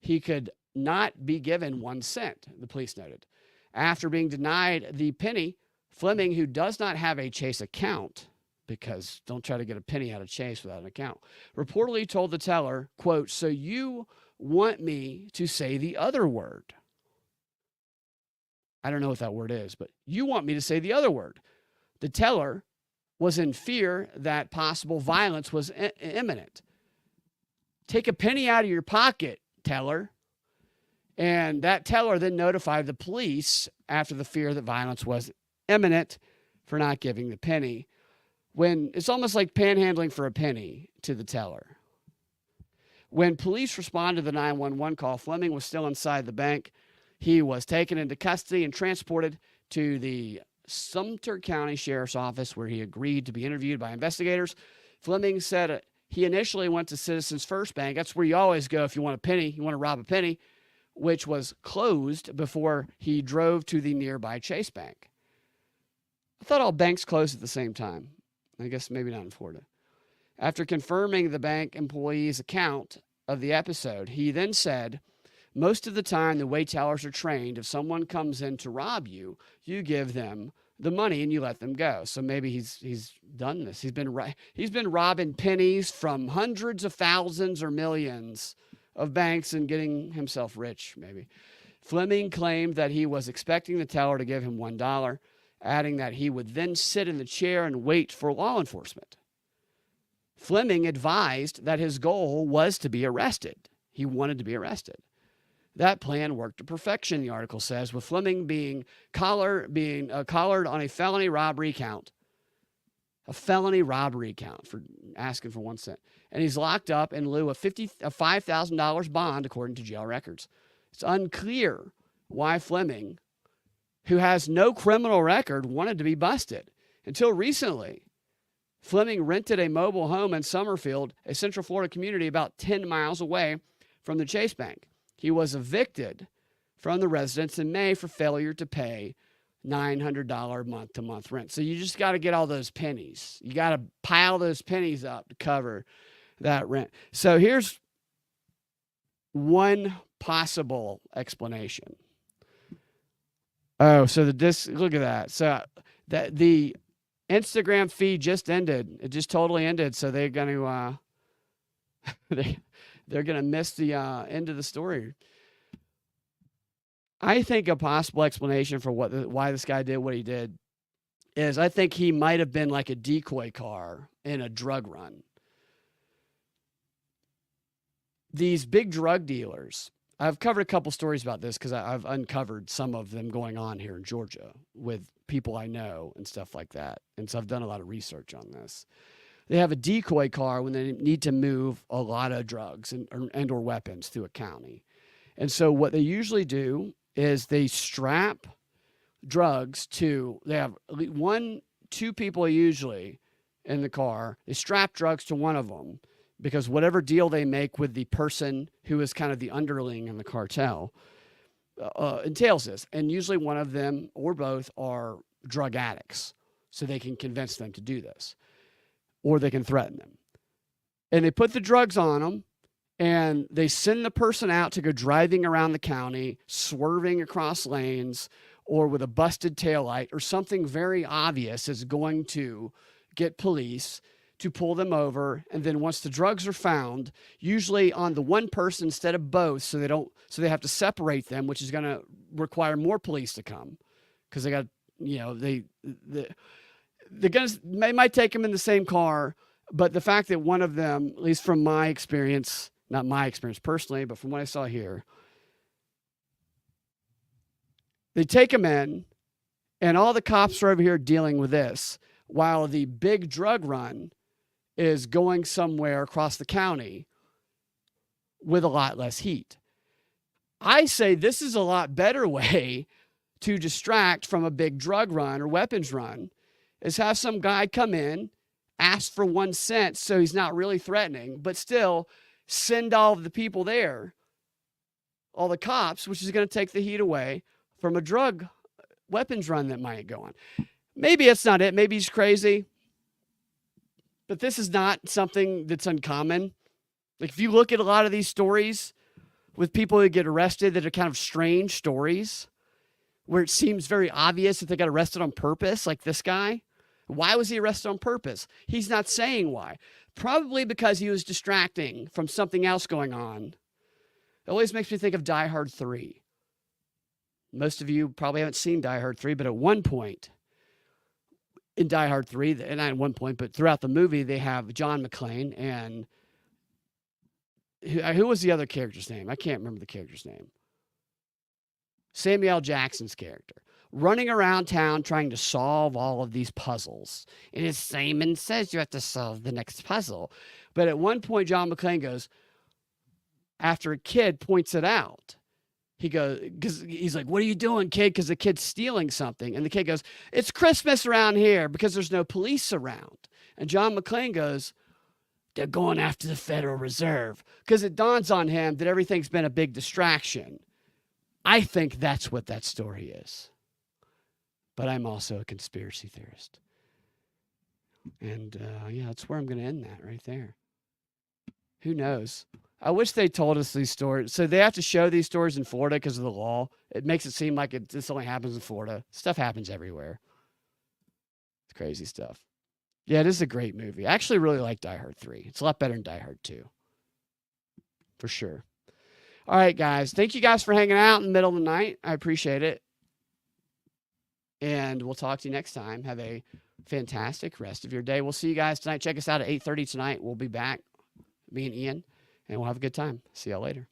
he could not be given 1 cent, the police noted. After being denied the penny, Fleming, who does not have a Chase account, because don't try to get a penny out of Chase without an account, reportedly told the teller, quote, "So you want me to say the other word?" I don't know what that word is, but you want me to say the other word. The teller was in fear that possible violence was imminent. Take a penny out of your pocket, teller. And that teller then notified the police after the fear that violence was imminent for not giving the penny. When it's almost like panhandling for a penny to the teller. When police responded to the 911 call, Fleming was still inside the bank. He was taken into custody and transported to the Sumter County Sheriff's Office, where he agreed to be interviewed by investigators. Fleming said he initially went to Citizens First Bank. That's where you always go if you want a penny, you want to rob a penny, which was closed before he drove to the nearby Chase Bank. I thought all banks closed at the same time. I guess maybe not in Florida. After confirming the bank employee's account of the episode, he then said, most of the time the way tellers are trained, if someone comes in to rob you, you give them the money and you let them go. So maybe he's done this. He's been robbing pennies from hundreds of thousands or millions of banks and getting himself rich, maybe. Fleming claimed that he was expecting the teller to give him $1, adding that he would then sit in the chair and wait for law enforcement. Fleming advised that his goal was to be arrested. He wanted to be arrested. That plan worked to perfection, the article says, with Fleming being collared on a felony robbery count. A felony robbery count for asking for 1 cent. And he's locked up in lieu of a $5,000 bond, according to jail records. It's unclear why Fleming, who has no criminal record, wanted to be busted. Until recently, Fleming rented a mobile home in Summerfield, a Central Florida community about 10 miles away from the Chase Bank. He was evicted from the residence in May for failure to pay $900 month-to-month rent. So you just got to get all those pennies. You got to pile those pennies up to cover that rent. So here's one possible explanation. Oh, so look at that. So that the Instagram feed just ended. It just totally ended. So they're going to they're going to miss the end of the story. I think a possible explanation for why this guy did what he did is I think he might have been like a decoy car in a drug run. These big drug dealers, I've covered a couple stories about this because I've uncovered some of them going on here in Georgia with people I know and stuff like that. And so I've done a lot of research on this. They have a decoy car when they need to move a lot of drugs and or weapons through a county. And so what they usually do is they strap drugs to, they have two people usually in the car. They strap drugs to one of them because whatever deal they make with the person who is kind of the underling in the cartel entails this. And usually one of them or both are drug addicts, so they can convince them to do this, or they can threaten them. And they put the drugs on them, and they send the person out to go driving around the county, swerving across lanes, or with a busted taillight, or something very obvious is going to get police to pull them over. And then once the drugs are found, usually on the one person instead of both, so they have to separate them, which is going to require more police to come because they got, the guns, they might take them in the same car, but the fact that one of them, at least from my experience, not my experience personally, but from what I saw here, they take them in, and all the cops are over here dealing with this, while the big drug run is going somewhere across the county with a lot less heat. I say this is a lot better way to distract from a big drug run or weapons run, is have some guy come in, ask for 1 cent so he's not really threatening, but still send all of the people there, all the cops, which is going to take the heat away from a drug weapons run that might go on. Maybe it's not it. Maybe he's crazy. But this is not something that's uncommon. Like if you look at a lot of these stories with people who get arrested that are kind of strange stories, where it seems very obvious that they got arrested on purpose, like this guy. Why was he arrested on purpose? He's not saying why. Probably because he was distracting from something else going on. It always makes me think of Die Hard 3. Most of you probably haven't seen Die Hard 3, but at one point in Die Hard 3, and not at one point, but throughout the movie, they have John McClane and who was the other character's name? I can't remember the character's name. Samuel L. Jackson's character, running around town trying to solve all of these puzzles. And as Simon says, you have to solve the next puzzle. But at one point, John McClane goes, after a kid points it out, he goes, because he's like, what are you doing, kid? Because the kid's stealing something. And the kid goes, it's Christmas around here because there's no police around. And John McClane goes, they're going after the Federal Reserve. Because it dawns on him that everything's been a big distraction. I think that's what that story is. But I'm also a conspiracy theorist. And yeah, that's where I'm going to end that right there. Who knows? I wish they told us these stories. So they have to show these stories in Florida because of the law. It makes it seem like this only happens in Florida. Stuff happens everywhere. It's crazy stuff. Yeah, it is a great movie. I actually really like Die Hard 3. It's a lot better than Die Hard 2. For sure. All right, guys. Thank you guys for hanging out in the middle of the night. I appreciate it. And we'll talk to you next time. Have a fantastic rest of your day. We'll see you guys tonight. Check us out at 8:30 tonight. We'll be back, me and Ian, and we'll have a good time. See y'all later.